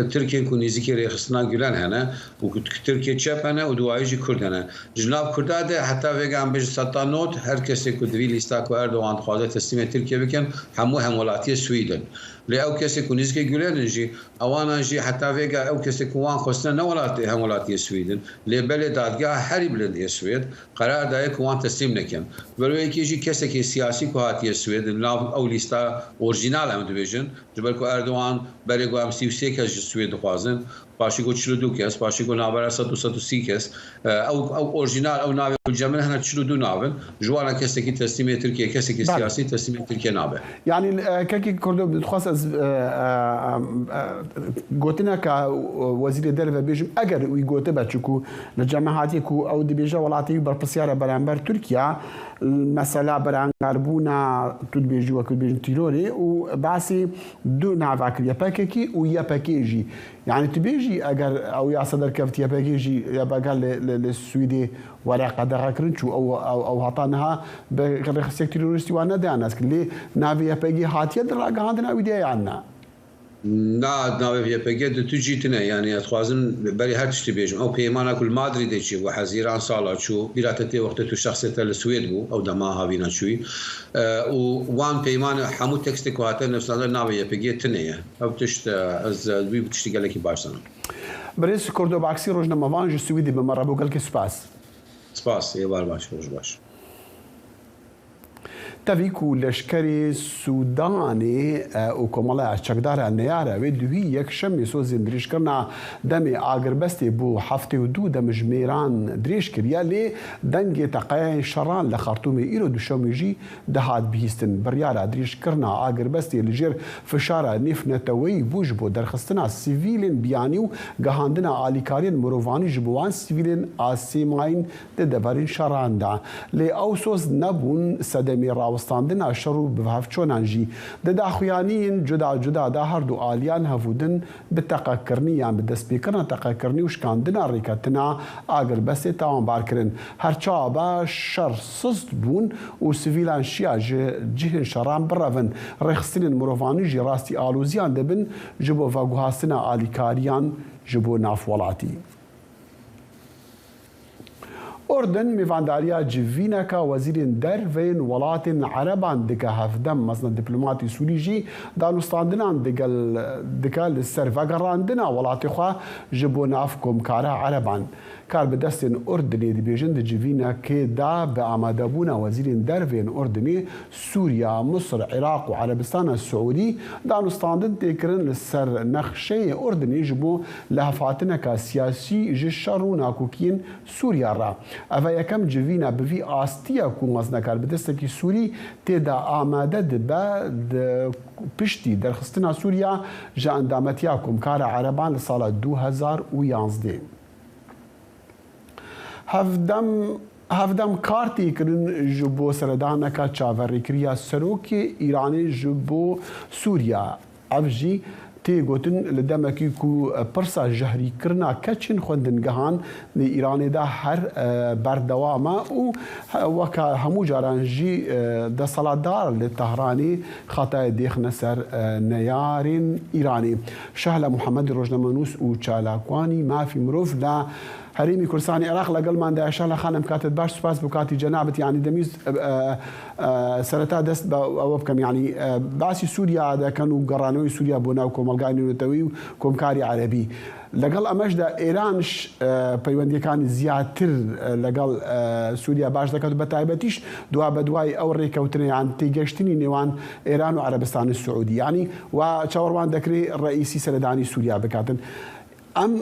ترکیه کنیزی که ریخستنا گلن هنه و ترکیه چپ هنه و دوایجی کردن جناب کرده حتی وگم بیش ستا نوت هر کسی که دوی لیستا کو اردوغان خواسته تسلیم ترکیه بکن همو همولاتی سوئدن لی او کسی کنیزی که گلن جی اوانجی حتی وگا او کسی کوان خواستن نولاتی همولاتی سوئدن لی بله دادگاه هری بلند سوئد قرار داده کوان تسلیم نکن برای اینکه جی کسی که سیاسی کوهاتی سوئد ناو او لیستا اورجینال هم دویژن جبر کو اردوغان برای گوام 33 کس سوئد خوازن باشی گو 42 کەس باشی گۆ نابەرە 130 کەس ئەو ئۆرژینال ئەو ناوێ جەمن هەنە 42 ناون جوانە کەسێکی تەسلیمی تورکیە کەسێکی سیاسی تەسلیمی تورکیە نابێت یعنی کەکی کوردۆ دخواست گوتنە کە وەزیری دەرەوە بێژم ئەگەر وی گوتە بەچوو لە جەمەعاتێک و ئەو دەبێژە وڵاتی بەرپرسیارە بەرامبەر تورکیا مەسەلا بەرانکاربوونا توتبێژی وەکو بێژن تیرۆرێ و باسی دوو ناواکر یەپەکێکی و یەپەکێژی یعنی تبێژی ئەگەر ئەو یاسە دەرکەوت یەپەکێژی یەپەکە لە سویدێ وەرەقە دەغاکردن چوو ئەو هەتانەها بە ڕێخستێک تیرۆریستی وان نەدایانەسکرد لێ ناوی یەپەکێ هاتیە دڕاگەهاندنا ویدیایاننا ناوێ یەپەکێ تو جیتنە یعنی ئەتخوازم بەری هەر تشتی بێژم ئەو پەیمانە کول مادری دەچی و حەزیران ساڵا چوو بیراتە تێ وەختە تو شخصێتە لە سوێد بوو ئەو دەما هاوی نەچووی و وان پەیمانە هەموو تەکستێک هاتە نەفسانە ناوە یەپەکێ تنەیە ئەو تشت ئەز دوی تشتی گەلێکی باشسانە بەرێز کوردۆ باکسی ڕۆژنەمەوان ژ سویدی بمەڕە بۆ گەلکی سپاس ێوار باش ڕۆژ باش تەویک و لەشکری سوودانێ و کۆمەڵای چەکدارە نەیارەوێ دوی یەکشەمێ سۆزین درێژکردنا دەمێ ئاگربەستێ بۆ 72 دەمژمێران درێژ کردیا لێ دەنگێ تەقەیان شەڕان لە خەرتومێ ئیرۆ دوشەمێژی دەهات بیستن بڕیارە درێژکردنا ئاگربەستێ لەژێر فشارە نێفنەتەوەی بوش بۆ دەرخستنا سیڤیلên بیانی و گەهاندنا ئالیکاریên مرۆڤانی ji bo wan sivîlên asêmayîn di deverên şeran de lê ew soz nebûn sedemê rawestandina şer û bihevçonan jî di daxuyaniyên cuda cuda da her du aliyan hevûdin bi teqekirnî yan bi destpêkirina teqekirnî û şikandina rêketina agiribestê tawanbarkirin her çaba şer sist bûn û sivîlan şiya ji cihên şeran birevin rêxistinên mirovanî jî rastî alûziyan dibin ji bo veguhastina alîkariyan ji bo navwelatî. Ordin mêvandariya civîneka wezîrên derveyên welatên Ereban dike hevdem mezna diplomatî Sûrî jî danûstandinan dike li ser vegerandina welatê xwe ji bo nav komkara Ereban. Kar bi destên Ordinê dibêjin di civînekê de bi amadebûna wezîrên derveyên Ordinê Sûriya, Misr, Iraq û Erebistana Siûdî danûstandin têkirin li ser nexşeyê Ordinê ji bo lehevhatineka siyasî ji şer û nakokiyên Sûriya re. Ev yekem civîna bi vî astiya ku meznekar bi destekî Sûrî têda amade dibe di piştî derxistina Sûriya ji endametiya Komkara Ereban li sala 2011. Hevdem kartê kirin ji bo seredaneka çaverêkiriya serokê Îranê ji bo Sûriya. Ev jî tê gotin li demekî ku pirsa jehrîkirina keçên xwendingehan li Îranê de her berdewama û weka hemû caran jî desaladar li Tehranê xetayê dêxine ser neyarên Îranê. Şehla Muhemedî rojnamenûs û çalakwanî mafî mirov la هەرێمی کوردستانی عێراق لەگەڵمان دایشان لە خانم کاتت باش سوپاس بۆ کاتی جەنابەت یعنی دەمویست سەرەتا دەست بە ئەوە بکەم یعنی باسی سووریا دەکەن و گەڕانەوەی سووریا بۆ ناو کۆمەلگای نوێنەتەوەی و کۆمکاری عەرەبی لەگەڵ ئەمەشدا ئێرانش پەیوەندیەکانی زیاتر لەگەڵ سووریا باش دەکات و بە تایبەتیش دوا بە دوای ئەو ڕێکەوتنیان تێگەشتنی نێوان ئێران و عەرەبستانی سوعودی یعنی و چاوەڕوان دەکرێت ڕئیسی سەردانی سووریا بکاتن ئەم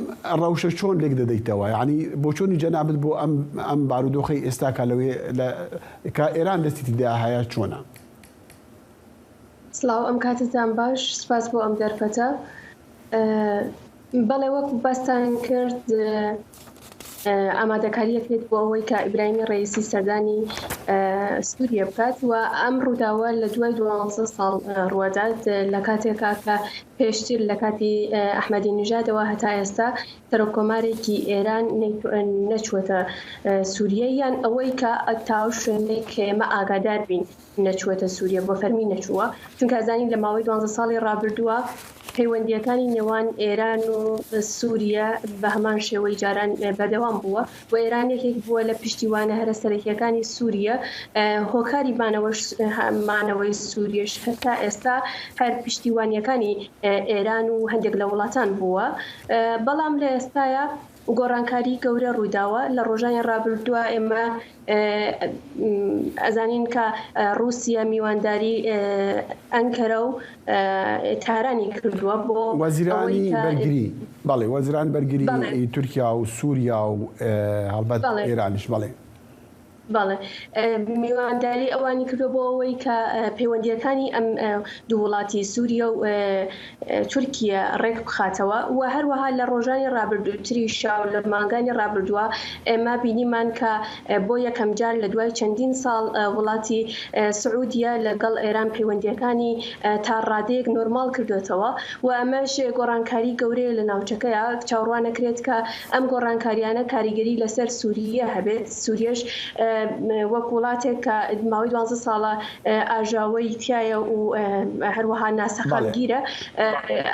ڕەوشە چۆن لێک دەدەیتەوە یعنی بۆ چۆنی جەنابەت بۆ ئەم بارودۆخەی ئێستاکە لەوێ کە ئێران دەستی تێدا هەیە چۆنە؟ سڵاو ئەم کاتتان باش سپاس بۆ ئەم دەرفەتە بەڵێ وەک باستان کرد ئامادەکاریەکێت بۆ ئەوەی کە ئیبراهیمی ڕئیسی سەردانی سووریا بکات و ئەم ڕووداوە لە دوای 12 ساڵ ڕوادات لە کاتێکا کە پێشتر لە کاتی ئەحمەدی نیژادەوە هەتا ئێستا سەرۆکۆمارێکی ئێران نەچوەتە سووریا یان ئەوەی کە تا شوێنێک ئێمە ئاگادار بین نەچوەتە سووریا بۆ فەرمی نەچووە چونکە ئازانین لە ماوەی 12 ساڵی ڕابردووە پەیوەندیەکانی نێوان ئێران و سووریا بە هەمان شێوەی جاران بەدەوام بووە و ئێران یەکێک بووە لە پشتیوانە هەرە سەرەکیەکانی سووریا هۆکاری مانەوەی سووریش هەتا ئێستا هەر پشتیوانیەکانی ئێران و هەندێک لە وڵاتان بووە بەڵام لە ئێستاە گۆڕانکاری گەورە ڕوویداوە لە ڕۆژانی ڕابردووە ئێمە ئەزانین کە رووسیا میوانداری ئەنکەرە و تارانی کردووە بۆ وەزیرانی بەرگری بەڵێ وەزیران بەرگری تورکیا و سووریا و هەڵبەت ئێرانیش بەڵێ بەڵێ میوانداری ئەوانی کردو بۆ ئەوەی کە پەیوەندیەکانی ئەم دوو وڵاتی سووریا و تورکیا ڕێک بخاتەوە و هەروەها لە ڕۆژانی ڕابردووتریشا و لە مانگانی ڕابردووە ئێمە بینیمان کە بۆ یەکەم جار لە دوای چەندین ساڵ وڵاتی سعودیا لەگەڵ ئێران پەیوەندیەکانی تا ڕادەیەک نۆرمال کردوێتەوە و ئەمەش گۆڕانکاری گەورەیە لە ناوچەکەیە چاوەڕوانەکرێت کە ئەم گۆڕانکاریانە کاریگەری لەسەر سووریە هەبێت سووریەش وەک وڵاتێک کە ماوەی 12 ساڵە ئاژاوەی تایە و هەروەها ناسەخانگیرە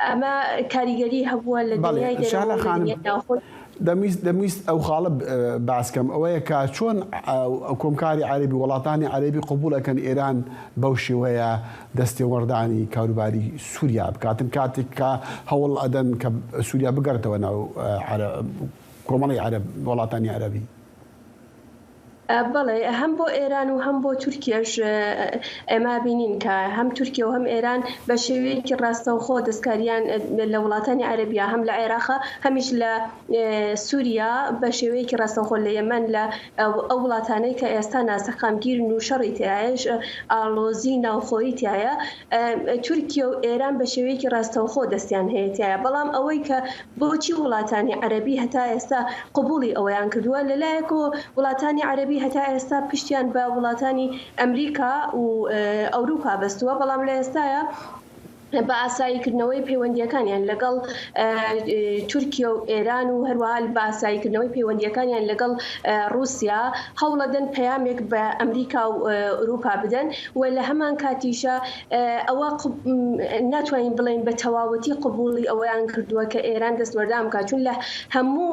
ئەمە کاریگەری هەبووە لە دنیای دەمویست ئەو خاڵە باسکەم ئەوەیە کە چۆن کۆمکاری عەرەبی وڵاتانی عەرەبی قبوڵەکەن ئێران بەو شێوەیە دەستی وەردانی کاروباری سووریا بکاتن کاتێک کە هەوڵ ئەدەن کە سووریا بگەڕێتەوە ناو کۆمەڵی عەرەب وڵاتانی عەرەبی بەڵێ هەم بۆ ئێران و هەم بۆ تورکیاش ئێمە بینین کە هەم تورکیا و هەم ئێران بە شێوەیەکی ڕاستەوخۆ دەستکاریان لە وڵاتانی عەرەبیە هەم لە عێراقا هەمیش لە سووریا بە شێوەیەکی ڕاستەوخۆ لە یەمەن لە ئەو وڵاتانەی کە ئێستا ناسەخامگیرن و شەڕی تایەش ئاڵۆزی ناوخۆیی تایە تورکیا و ئێران بە شێوەیەکی ڕاستەوخۆ دەستیان هەیە تایە بەڵام ئەوەی کە بۆچی وڵاتانی عەرەبی هەتا ئێستا قبوڵی ئەوەیان کردووە لەلایەک و وڵاتانی عەرەبی هەتا ئێستا پشتیان بە وڵاتانی ئەمریکا و ئەوروپا بەستووە بەڵام لە ئێستاە بە ئاساییکردنەوەی پەیوەندیەکانیان لەگەڵ تورکیا و ئێران و هەروەها بە ئاساییکردنەوەی پەیوەندیەکانیان لەگەڵ رووسیا هەوڵەدەن پەیامێک بە ئەمریکا و ئەوروپا بدەن و لە هەمان کاتیشە ئەوە ناتوانین بڵێن بە تەواوەتی قبوڵی ئەوەیان کردووە کە ئێران دەستوەردام بکات چون لە هەموو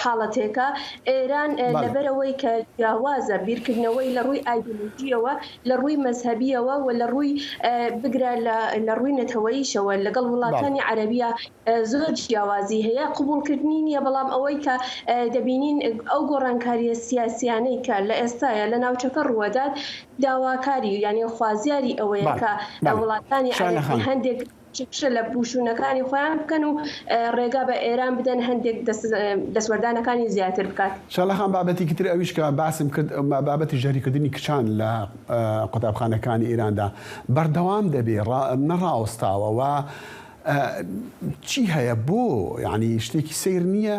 حاڵەتێکە ئێران لەبەرەوەی کە جیاوازە بیرکردنەوەی لە ڕووی ئایدۆلۆژیەوە لە ڕووی مەزهەبیەوە و لە ڕووی بگرە لە ڕووی نەتەوەییشەوە لەگەڵ وڵاتانی عەرەبیە زۆر جیاوازی هەیە قبولکردنی نییە بەڵام ئەوەی کە دەبینین ئەو گۆڕانکاریە سیاسیانەی کە لە ئێستاە لە ناوچەکە ڕوەدات داواکاری یعنی خوازیاری ئەوەیە کە وڵاتانی عەرەبی هەندێک لە بوشونەکانی خۆیان بکەن و ڕێگا بە ئێران بدەن هەندێک دەسوەردانەکانی زیاتر بکات. شەڵەخان بابەتی تر ئەویش کە باسم کرد بابەتی ژەریکردنی کچان لە قوتابخانەکانی ئێراندا بەردەوام دەبێ نەڕاوەستاوە و چی هەیە بۆ یعنی شتێکی سیر نییە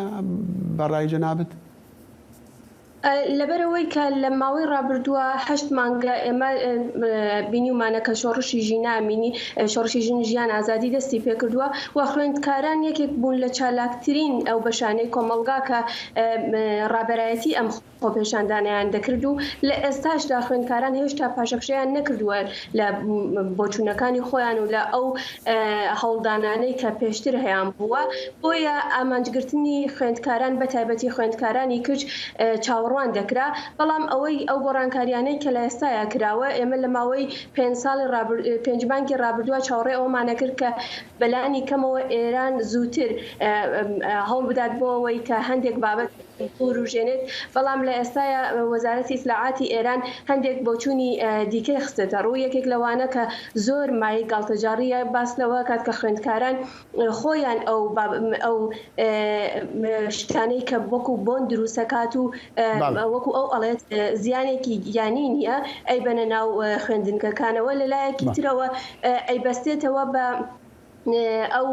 بەڕای جەنابەت؟ لەبەرەوەی کە لە ماوەی ڕابردووە 8 مانگە ئێمە بینیمانە کە شۆڕشی ژینامینی شۆڕشی ژن ژیان ئازادی دەستی پێکردووە و خوێندکاران یەکێک بوون لە چالاکترین ئەو بەشانەی کۆمەلگا کە ڕابەرایەتی ئەم خۆپێشاندانیان دەکرد و لە ئێستاشدا خوێندکاران هێشتا پاشەکشەیان نەکردووە لە بۆچوونەکانی خۆیان و لە ئەو هەوڵدانانەی کە پێشتر هەیان بووە بۆیە ئامانجگرتنی خوێندکاران بە تایبەتی خوێندکارانی کچ چاوەڕوان دەکرا بەڵام ئەوەی ئەو گۆڕانکاریانەی کە لە ئێستایا کراوە ئێمە لە ماوەی 5 مانگی ڕابردووە چاوەڕێ ئەومانە کرد کە بەلانی کەمەوە ئێران زووتر هەوڵ بدات بۆ ئەوەی کە هەندێک بابەت ڕژێنێت بەڵام لە ئێستاە وەزارەتی ئیسلاحاتی ئێران هەندێک بۆچوونی دیکەی خستێتە ڕوو یەکێک لەوانە کە زۆر مای گاڵتەجاڕیە باس لەوە کات کە خوێندکاران خۆیان ئەو شتانەی کە وەکو بۆن دروستەکات و وەکو ئەو ئەڵێت زیانێکی گیانی نییە ئەی بەنە ناو خوێندنگەکانەوە لەلایەکی ترەوە ئەی بەستێتەوە بە ئەو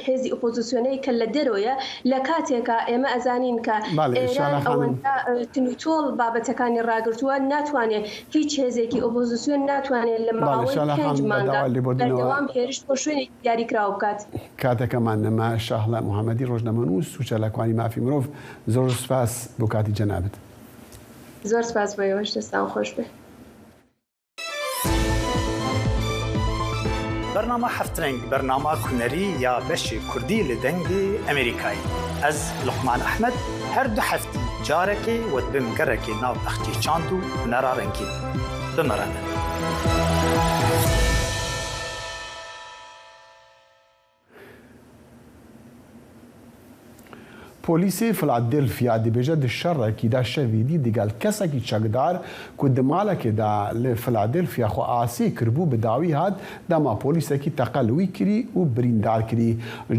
هێزی ئۆپۆزیسیۆنەی کە لە دەرۆیە لە کاتێکە ئێمە ئەزانین کە ئێران ئەوەندە تۆڵ بابەتەکانی ڕاگرتووە ناتوانێت هیچ هێزێکی ئۆپۆزیسیۆن ناتوانێت لە ماوەی 5 مانگە بەردەوام هێرش بۆ شوێنێکی دیاریکراوە بکات. کاتەکەمان نەما شاهڵە محەممەدی ڕۆژنەمەنووس و چالاکوانی مافی مرۆڤ زۆر سپاس بۆ کاتی جەنابەت. زۆر سپاس بۆ ئێوەش دەستان خۆش بێ. برنامه هفترنگ برنامه کنری یا بشی کردی لدنگی امریکایی از لقمان احمد هر دو هفتی جارکی و بمگرکی ناو اختی چاندو نرارنگی بمرانه. پۆلیسی فیلادلفیا دەبێژە شەڕێکیدا شەویدی دەگەڵ کەسێکی چەکدار کو دمالێکێدا لە فیلادلفیا خۆ ئاسی کردبوو بە داوی هات دەما پۆلیسێکی تەقەلوی کردی و بریندار کردی.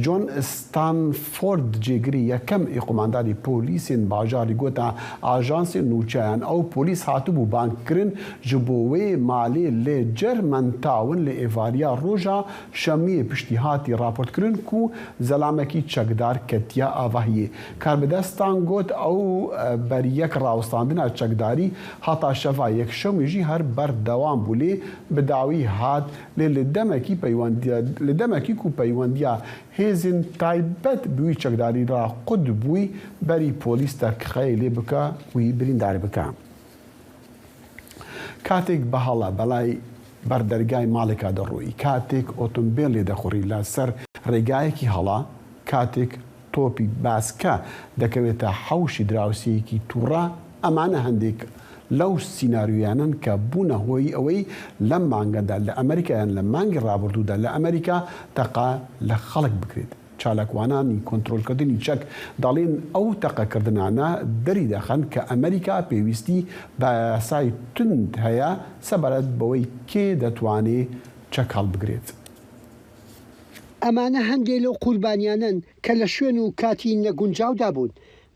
جۆن ستانفۆرد جێگری یەکەم ئیقومانداری پۆلیسین باژاری گوتە ئاژانسی نوچەیان ئەو پۆلیس هاتوبوو بانکردن ji bo wê malê lê cermentawin li êvariya roja şemiyê piştî hatî raportkirin ku zelamekî çekdar ketiya avahiyê. Karbidestan got ew beriyek rawestandina çekdarî heta şeva yekşemî jî her berdewam bû lê bi dawî hat lê li demekî ku peywendiya hêzên taybet bi wî çekdarî ra qut bûî berî polîs terkixeyê lê bike wî birîndarî bike. کاتێک بەهەڵە بەلای بەردەرگای ماڵێکا دەڕۆی، کاتێک ئۆتۆمبیلێ دەخۆڕی لە سەر ڕێگایەکی هەڵا، کاتێک تۆپی باسکە دەکەوێتە حەوشی دراوسەیەکی تووڕە، ئەمانە هەندێک لەو سیناریویانن کە بوونە هۆی ئەوەی لەم مانگەدا لە ئەمریکایان لە مانگی ڕابردوودا لە ئەمریکا تەقا لە خەڵک بکرێت. چالاکوانانی کۆنتترۆلکردنی چەک دەڵێن ئەو تەقەکردانە دەری دەخەن کە ئەمریکا پێویستی بە یاسای تند هەیە سەبارەت بەوەی کێ دەتوانێت چەک هەڵبگرێت. ئەمانە هەندێک لەو قوربانیانن کە لە شوێن و کاتی نەگونجاودا بوون.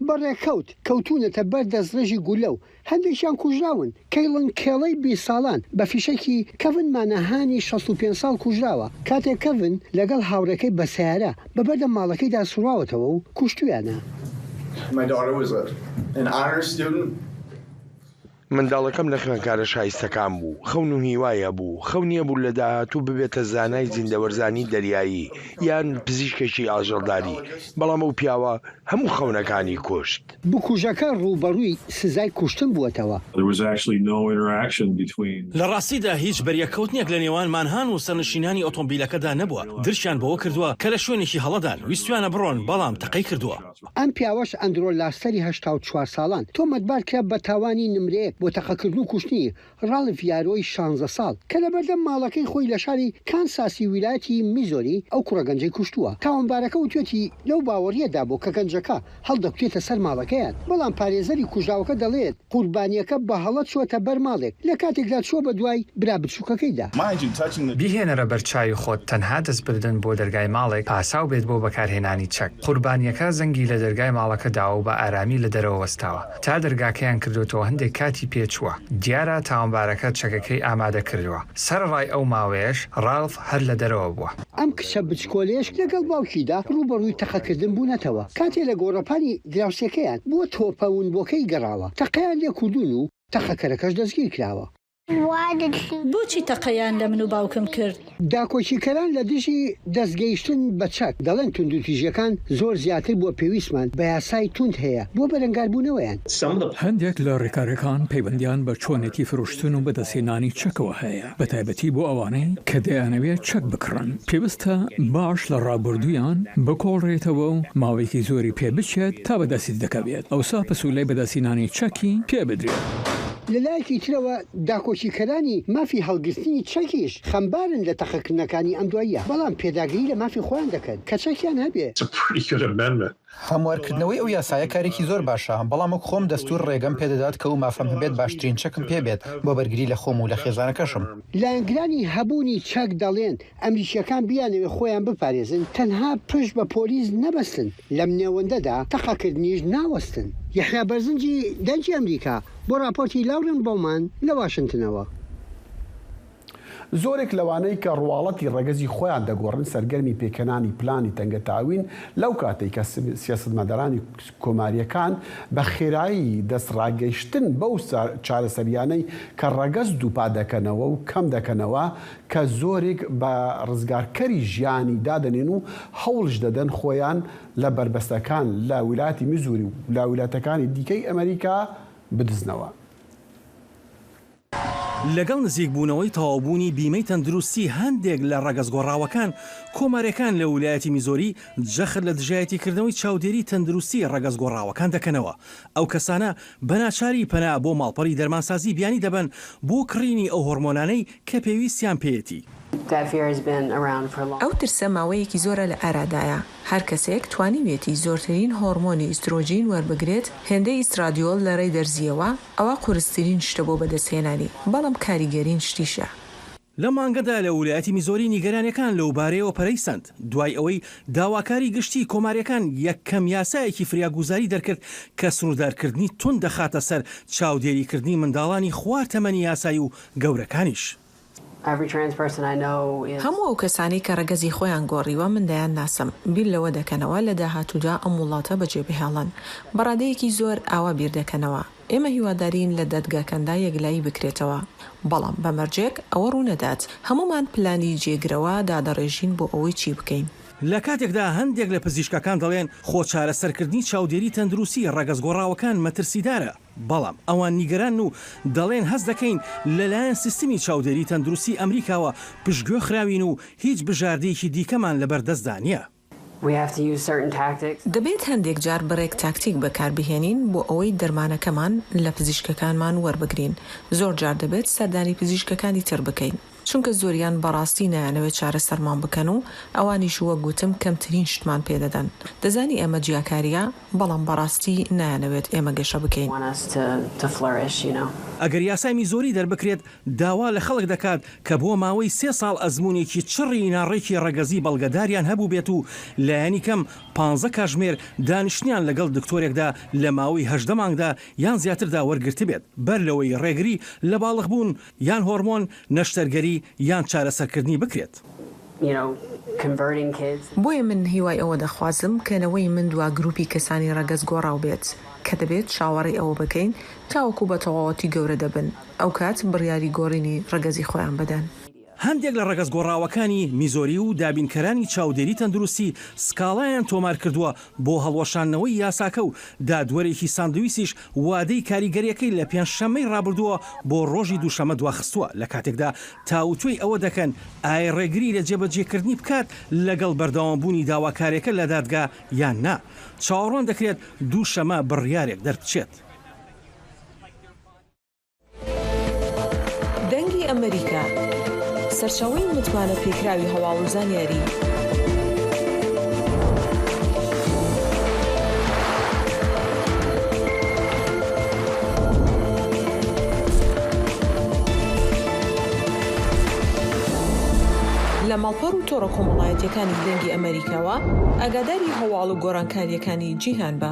بەڕێکەوت کەوتونەتە بەر دەستڕێژی گولە و هەندێکیان کوژراون. کەیڵن کێڵەی 20 ساڵان بە فیشەکی کەڤن مانەهانی 65 ساڵ کوژراوە. کاتێک کەڤن لەگەڵ هاوڕەکەی بە سیارە بەبەردە ماڵەکەیدا سوراوەتەوە و کوشتویانە. منداڵەکەم لە خوێنکارە شایستەکان بوو، خەون و هیوایە بوو، خەونیە بوو لە داهاتوو ببێتە زانای زیندەوەرزانی دەریایی یان پزیشکێکی ئاژەڵداری، بەڵام ئەو پیاوە هەموو خەونەکانی کوشت. بکوژەکە ڕووبەڕووی سزای کوشتن بووەتەوە. لە ڕاستیدا هیچ بەریەکەوتنێک لە نێوان مانهان و سەرنشینانی ئۆتۆمبیلەکەدا نەبووە. درشیان بەوە کردووە کە لە شوێنێکی هەڵەدان ویستویانە بڕۆن بەڵام تەقەی کردووە. ئەم پیاوەش ئەندرۆ لاستەری 84 ساڵان تۆمەتبار کرا بە تاوانی نمرەیەک بۆ تەقەکردن و کوشتنی ڕاڵف یارۆی 16 ساڵ کە لە بەردەم ماڵەکەی خۆی لە شاری کانساسی ویلایەتی میزۆری ئەو کوڕەگەنجەی کوشتووە. تاوانبارەکە وتوێتی لەو باوەڕیەدا بۆ کە گەنجەکە هەڵدەکوێتە سەر ماڵەکەیان، بەڵام پارێزەری کوژاوەکە دەڵێت قوربانیەکە بە هەڵەت چوەتە بەر ماڵێک لە کاتێکدا چوە بە دوای برا بچووکەکەیدا. بیهێنەرە بەرچاوی خۆت تەنها دەستبردن بۆ دەرگای ماڵێک پاساو بێت بۆ بەکارهێنانی چەک. قوربانیەکە زەنگی لە دەرگای ماڵەکەدا و بە ئارامی لە دەرەوە وەستاوە تا دەرگاکەیان کردوتەوە هەندێک کاتی پێچووە. دیارە تاوانبارەکە چەکەکەی ئامادە کردووە. سەرڕای ئەو ماوەیەش ڕالف هەر لە دەرەوە بووە. ئەم کچە بچکۆلێش لەگەڵ باوکیدا ڕوبەڕووی تەقەکردن بوونەتەوە. کاتێ لە گۆڕەپانی دراوسەکەیان بۆ تۆپەونبۆکەی گەڕاوە، تەقەیان لێ کوردون و تەقەکەرەکەش دەستگیر کراوە. بۆچی تەقەیان لە من و باوکم کرد؟ داکۆچیکەران لە دژی دەستگەیشتن بە چەک دەڵێن توندوتیژەکان زۆر زیاتر بۆ پێویستمان بە یاسای توند هەیە بۆ بەرەنگاربوونەوەیان. هەندێک لە ڕێکارەکان پەیوەندیان بە چۆنێتی فرۆشتن و بەدەستهێنانی چەکەوە هەیە، بەتایبەتی بۆ ئەوانەی کە دەیانەوێت چەک بکڕن. پێویستە باش لە ڕابردوویان بکۆڵڕێتەوە و ماوەیەکی زۆری پێ بچێت تا بەدەستی دەکەوێت. ئەوسا پسوولەی بەدەستهێنانی چەکی پێ بدرێت. لەلایەکی ترەوە داکۆچیکەرانی مافی هەڵگرتنی چەکیش خەمبارن لە تەقەکردنەکانی ئەم دواییە، بەڵام پێداگری لە مافی خۆیان دەکەن کە چەکیان هەبێ. هەموارکردنەوەی ئەو یاسایە کارێکی زۆر باشە، بەڵام خۆم دەستور ڕێگەم پێدەدات کە و مافەم هەبێت باشترین چەکم پێبێت بۆ بەرگری لە خۆم و لە خێزانەکەشم. لایەنگرانی هەبوونی چەک دەڵێن ئەمریکیەکان بیانەوێ خۆیان بپارێزن تەنها پشت بە پۆلیس نەبەستن، لەم نێوەندەدا تەقەکردنیش ناوەستن. یەحیا بەرزنجی دەنجی ئەمریکا بۆ راپۆرتی لاورن بۆمان لە واشنگتنەوە. زۆرێک لەوانەی کە ڕواڵەتی ڕێگەزی خۆیان دەگۆڕن سەرگەرمی پێکەنانی پلانی تەنگە تاوین لەو کاتێک کە سیاسەتمەدارانی کۆماریەکان بە خێرایی دەستڕاگەیشتن بەو چارەسەریانەی کە ڕەگەز دووپا دەکەنەوە و کەم دەکەنەوە کە زۆرێک بە ڕزگارکەری ژیانی دادەنێن و هەوڵش دەدەن خۆیان لە بربەستەکان لە ویلایەتی میزوری و لە ویلایەتەکانی دیکەی ئەمریکا بدزنەوە. لەگەڵ نزیکبوونەوەی تەواوبوونی بیمەی تەندروستی هەندێک لە ڕەگەزگۆڕاوەکان کۆمارەکان لە ویلایەتی میزۆری جەخت لە دژایەتیکردنەوەی چاودێری تەندروستی ڕەگەزگۆڕاوەکان دەکەنەوە. ئەو کەسانە بەناچاری پەنا بۆ ماڵپەڕی دەرمانسازی بیانی دەبن بۆ کڕینی ئەو هۆرمۆنانەی کە پێویستیان پێیەتی. ئەو ترسە ماوەیەکی زۆرە لە ئارادایە. هەر کەسێک توانیوێتی زۆرترین هۆرمۆنی ئیسترۆژین وەربگرێت هێندەی ئیسترادیۆل لە ڕێی دەرزیەوە ئەوە قورسترین شتە بۆ بەدەستهێنانی، بەڵام کاریگەرین شتیشە. لە مانگەدا لە ویلایەتی میزۆری نیگەرانیەکان لەو بارەیەوە پەرەیسەند دوای ئەوەی داواکاری گشتی کۆماریەکان یەکەم یاسایەکی فریاگوزاری دەرکرد کە سنوردارکردنی تون دەخاتە سەر چاودێریکردنی منداڵانی خوار تەمەنی یاسایی و گەورەکانیش. هەموو ئەو کەسانی کە ڕەگەزی خۆیان گۆڕیوە مندایان ناسم بیر لەوە دەکەنەوە لە داهاتوودا ئەم وڵاتە بەجێبهێڵن بەڕادەیەکی زۆر ئاوا بیر دەکەنەوە. ئێمە هیوادارین لە دەدگاکەندا یەکلایی بکرێتەوە، بەڵام بەمەرجێک ئەوە ڕوونەدات هەمومان پلانی جێگرەوە دادەڕێژین بۆ ئەوەی چی بکەین. لە کاتێکدا هەندێک لە پزیشکەکان دەڵێن خۆ چارەسەرکردنی چاودێری تەندروستی ڕەگەزگۆڕاوەکان مەترسیدارە، بەڵام ئەوان نیگەران و دەڵێن هەست دەکەین لەلایەن سیستمی چاودێری تەندروستی ئەمریکاوە پشتگوێ خراوین و هیچ بژاردەیەکی دیکەمان لەبەردەستدا نییە. دەبێت هەندێک جار بڕێک تاکتیک بەکاربهێنین بۆ ئەوەی دەرمانەکەمان لە پزیشکەکانمان وەربگرین. زۆر جار دەبێت سەردانی پزیشکەکانی تر بکەین، چونکە زۆریان بەڕاستی نایانەوێت چارەسەرمان بکەن و ئەوانیش وە گوتم کەمترین شتمان پێدەدەن. دەزانی ئەمە جیاکاریە، بەڵام بەڕاستی نایانەوێت ئێمە گەشە بکەین. ئەگەر یاسای میزۆری دەربکرێت داوا لە خەڵک دەکات کە بۆ ماوەی 3 ساڵ ئەزمونێکی چڕی ناڕێکی ڕەگەزی بەڵگەداریان هەبوو بێت و لایەنی کەم 15 کاتژمێر دانیشتیان لەگەڵ دکتۆرێکدا لە ماوەی 18 مانگدا یان زیاتردا وەرگرت بێت بەر لەوەی ڕێگری لە باڵغبوون یان هۆرمۆن نەشتەرگەری یان چارەسەرکردنی بکرێت. بۆیە من هیوای ئەوە دەخوازم کەنەوەی من دوا گروپی کەسانی ڕەگەز گۆڕاو بێت کە دەبێت چاوەڕێی ئەوە بکەین تاوەکو بە تەواوەتی گەورە دەبن ئەو کات بڕیاری گۆڕینی ڕەگەزی خۆیان بدەن. هەندێک لە ڕەگەز گۆڕاوەکانی میزۆری و دابینکەرانی چاودێری تەندروستی سکاڵایان تۆمار کردووە بۆ هەڵوەشانەوەی یاساکە و دادوەرێکی ساندویسیش وادەی کاریگەریەکەی لە پێنجشەممەی ڕابردووە بۆ ڕۆژی دووشەمە دواخستووە لە کاتێکدا تاوتوی ئەوە دەکەن ئای ڕێگری لە جێبەجێکردنی بکات لەگەڵ بەردەوامبوونی داواکارێکە لە دادگا یان نا. چاوەڕوان دەکرێت دووشەمە بڕیارێک دەربچێت. دەنگی ئەمریکا سەرچاوەی متمانە پێکراوی هەواڵ و زانیاری. لە ماڵپەڕ و تۆڕە کۆمەڵایەتیەکانی دەنگی ئەمریکاوە ئاگاداری هەواڵ و گۆڕانکاریەکانی جیهان بە.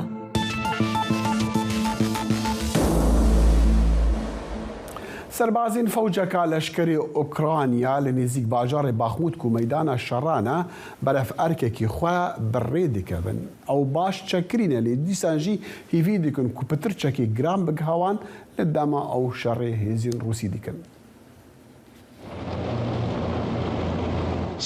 سەربازین فەوجەکە لەشکری ئۆکرانیا لە نێزیک باژارێ باخموت و مەیدانە شەڕانە بەرەف ئەرکێکی خوا بڕێ دکەبن ئەو باش چەکرینە لێ دیسانژی هیوی دیکن و پتر چەکی گرام بگهاوان لە دەما ئەو شەڕێ هێزین ڕووسی دیکن.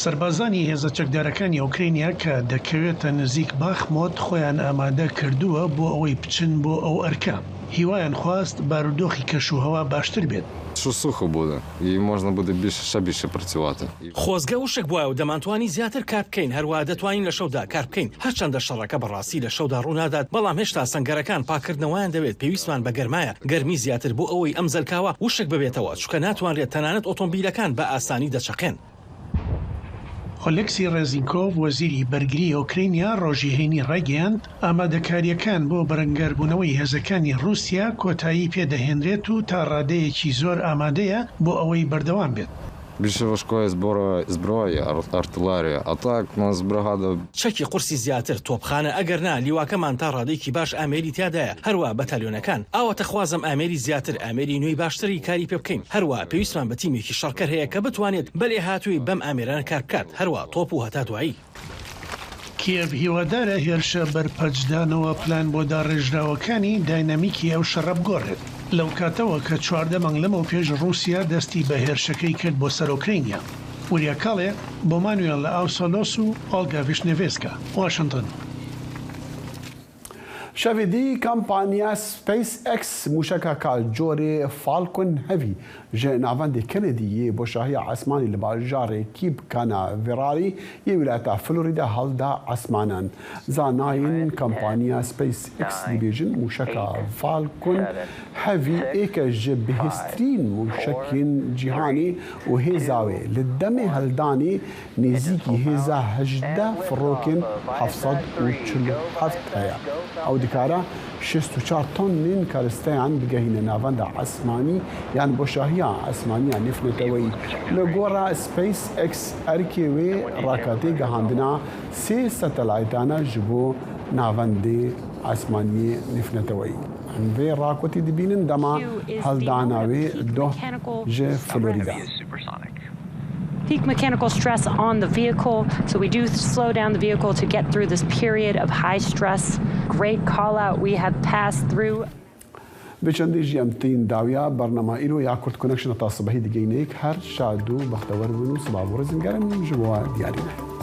سەربازانی هێزە چەکدارەکانی ئۆکرینیا کە دەکەوێتە نزیک باخمۆت خۆیان ئامادە کردووە بۆ ئەوەی بچن بۆ ئەو ئەرکە. هیوایان خواست بارودۆخی کەشوهەوا باشتر بێت. Що сухо буде, і можна буде ще більше працювати. خۆزگە وشک بووە و دەمانتوانی زیاتر کار بکەین هەروە دەتوانین لە شەودا کار بکەین هەرچەندە شەڕەکە بەڕاستی لە شەودا ڕوونادات بەڵام هێشتا سەنگەرەکان پاکردنەوەیان دەوێت پێویستمان بە گەرمایە گەرمی زیاتر بۆ ئەوەی ئەم زەلکاوە وشک ببێتەوە چونکە ناتوانرێت تەنانەت ئۆتۆمبیلەکان بە ئاسانی دەچەقێن. ئۆلێکسی ڕێزینکۆڤ وەزیری بەرگری ئۆکرینیا ڕۆژی هەینی ڕێگەیاند ئامادەکاریەکان بۆ بەرەنگاربوونەوەی هێزەکانی رووسیا کۆتایی پێدەهێنرێت و تا ڕادەیەکی زۆر ئامادەیە بۆ ئەوەی بەردەوام بێت. Більше важкої зброї, артилерія, а так у нас бригада... چەکی قورسی زیاتر تۆپخانە ئەگەر نا لیواکەمان تا ڕادەیەکی باش ئامێری تیادایە هەروە بەتالیۆنەکان ئاوەتە خوازم ئامێری زیاتر ئامێری نوێی باشتری کاری پێ بکەین هەروە پێویستمان بە تیمێکی شەڕکەر هەیە کە بتوانێت بەلێ هاتووی بەم ئامێرانە کار بکات هەروە تۆپ و هەتا دوایی. کیێڤ هیوادارە هێرشە بەرپەجدانەوە پلان بۆ داڕێژراوەکانی داینامیکی ئەو شەڕە بگۆڕێت لەو کاتەوە کە 14 مانگ لەمەوە پێش رووسیا دەستی بە هێرشەکەی کرد بۆ سەر ئۆکرینیا. وریاکاڵێ بۆ مانوێل لە ئاوسۆلۆس و ئۆلگا ڤیشنێڤێسکا واشنگتن. شاویدی کمپانیا سپیس اکس موشکا کالجوری فالکون هەوی ji navendê Kennedyê boşahiya esmanî li bajarê Cape Canaveral yê wilata Florida helda esmanan. Zanayên kompanya SpaceX dibêjin mûşeka Falcon hevî êke ji bihêztirîn mûşekên cîhanê û hêza wê li demê heldanê nêzîkî hêza 18 firokên 747 heye. Ew dikare 64 tonên karisteyan bigehîne navenda esmanî yan boşahiya esmaniya nifneteweyî. Li gora SpaceX erkê wê raketê gehandina 3 satelaytane ji bo navendê esmaniyê nifneteweyî. Em vê raketê dibînin dema heldana wê doh ji Florida. Peak mechanical stress on the vehicle, so we do slow down the vehicle to get through this period of high stress. Great call out we have passed through. بچندی جیمتین داویا برنامه ایرو یا کرد کنکشن تا صبحی دیگه نیک هر شادو بختور بنو صبح ورزیم گرم جوا دیاری نه.